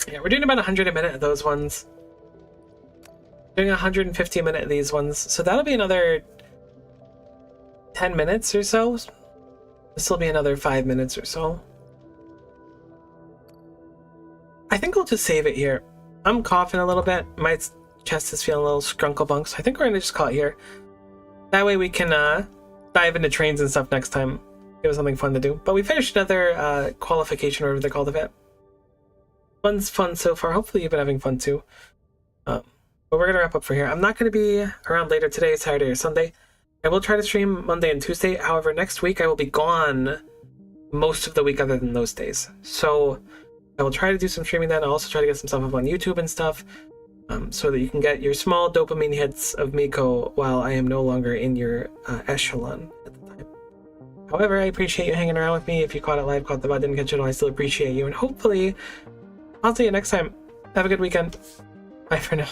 Yeah, we're doing about 100 a minute of those ones. Doing 150 a minute of these ones. So that'll be another 10 minutes or so. This will be another 5 minutes or so. I think we'll just save it here. I'm coughing a little bit. My chest is feeling a little scrunkle-bunk, so I think we're gonna just call it here. That way we can dive into trains and stuff next time. It was something fun to do. But we finished another qualification, or whatever they called it. Fun's fun so far. Hopefully you've been having fun too. But we're going to wrap up for here. I'm not going to be around later today, Saturday or Sunday. I will try to stream Monday and Tuesday. However, next week I will be gone most of the week other than those days. So I will try to do some streaming then. I'll also try to get some stuff up on YouTube and stuff. So that you can get your small dopamine hits of Miko while I am no longer in your echelon at the time. However, I appreciate you hanging around with me. If you caught it live, caught the bot, didn't catch it all, I still appreciate you. And hopefully, I'll see you next time. Have a good weekend. Bye for now.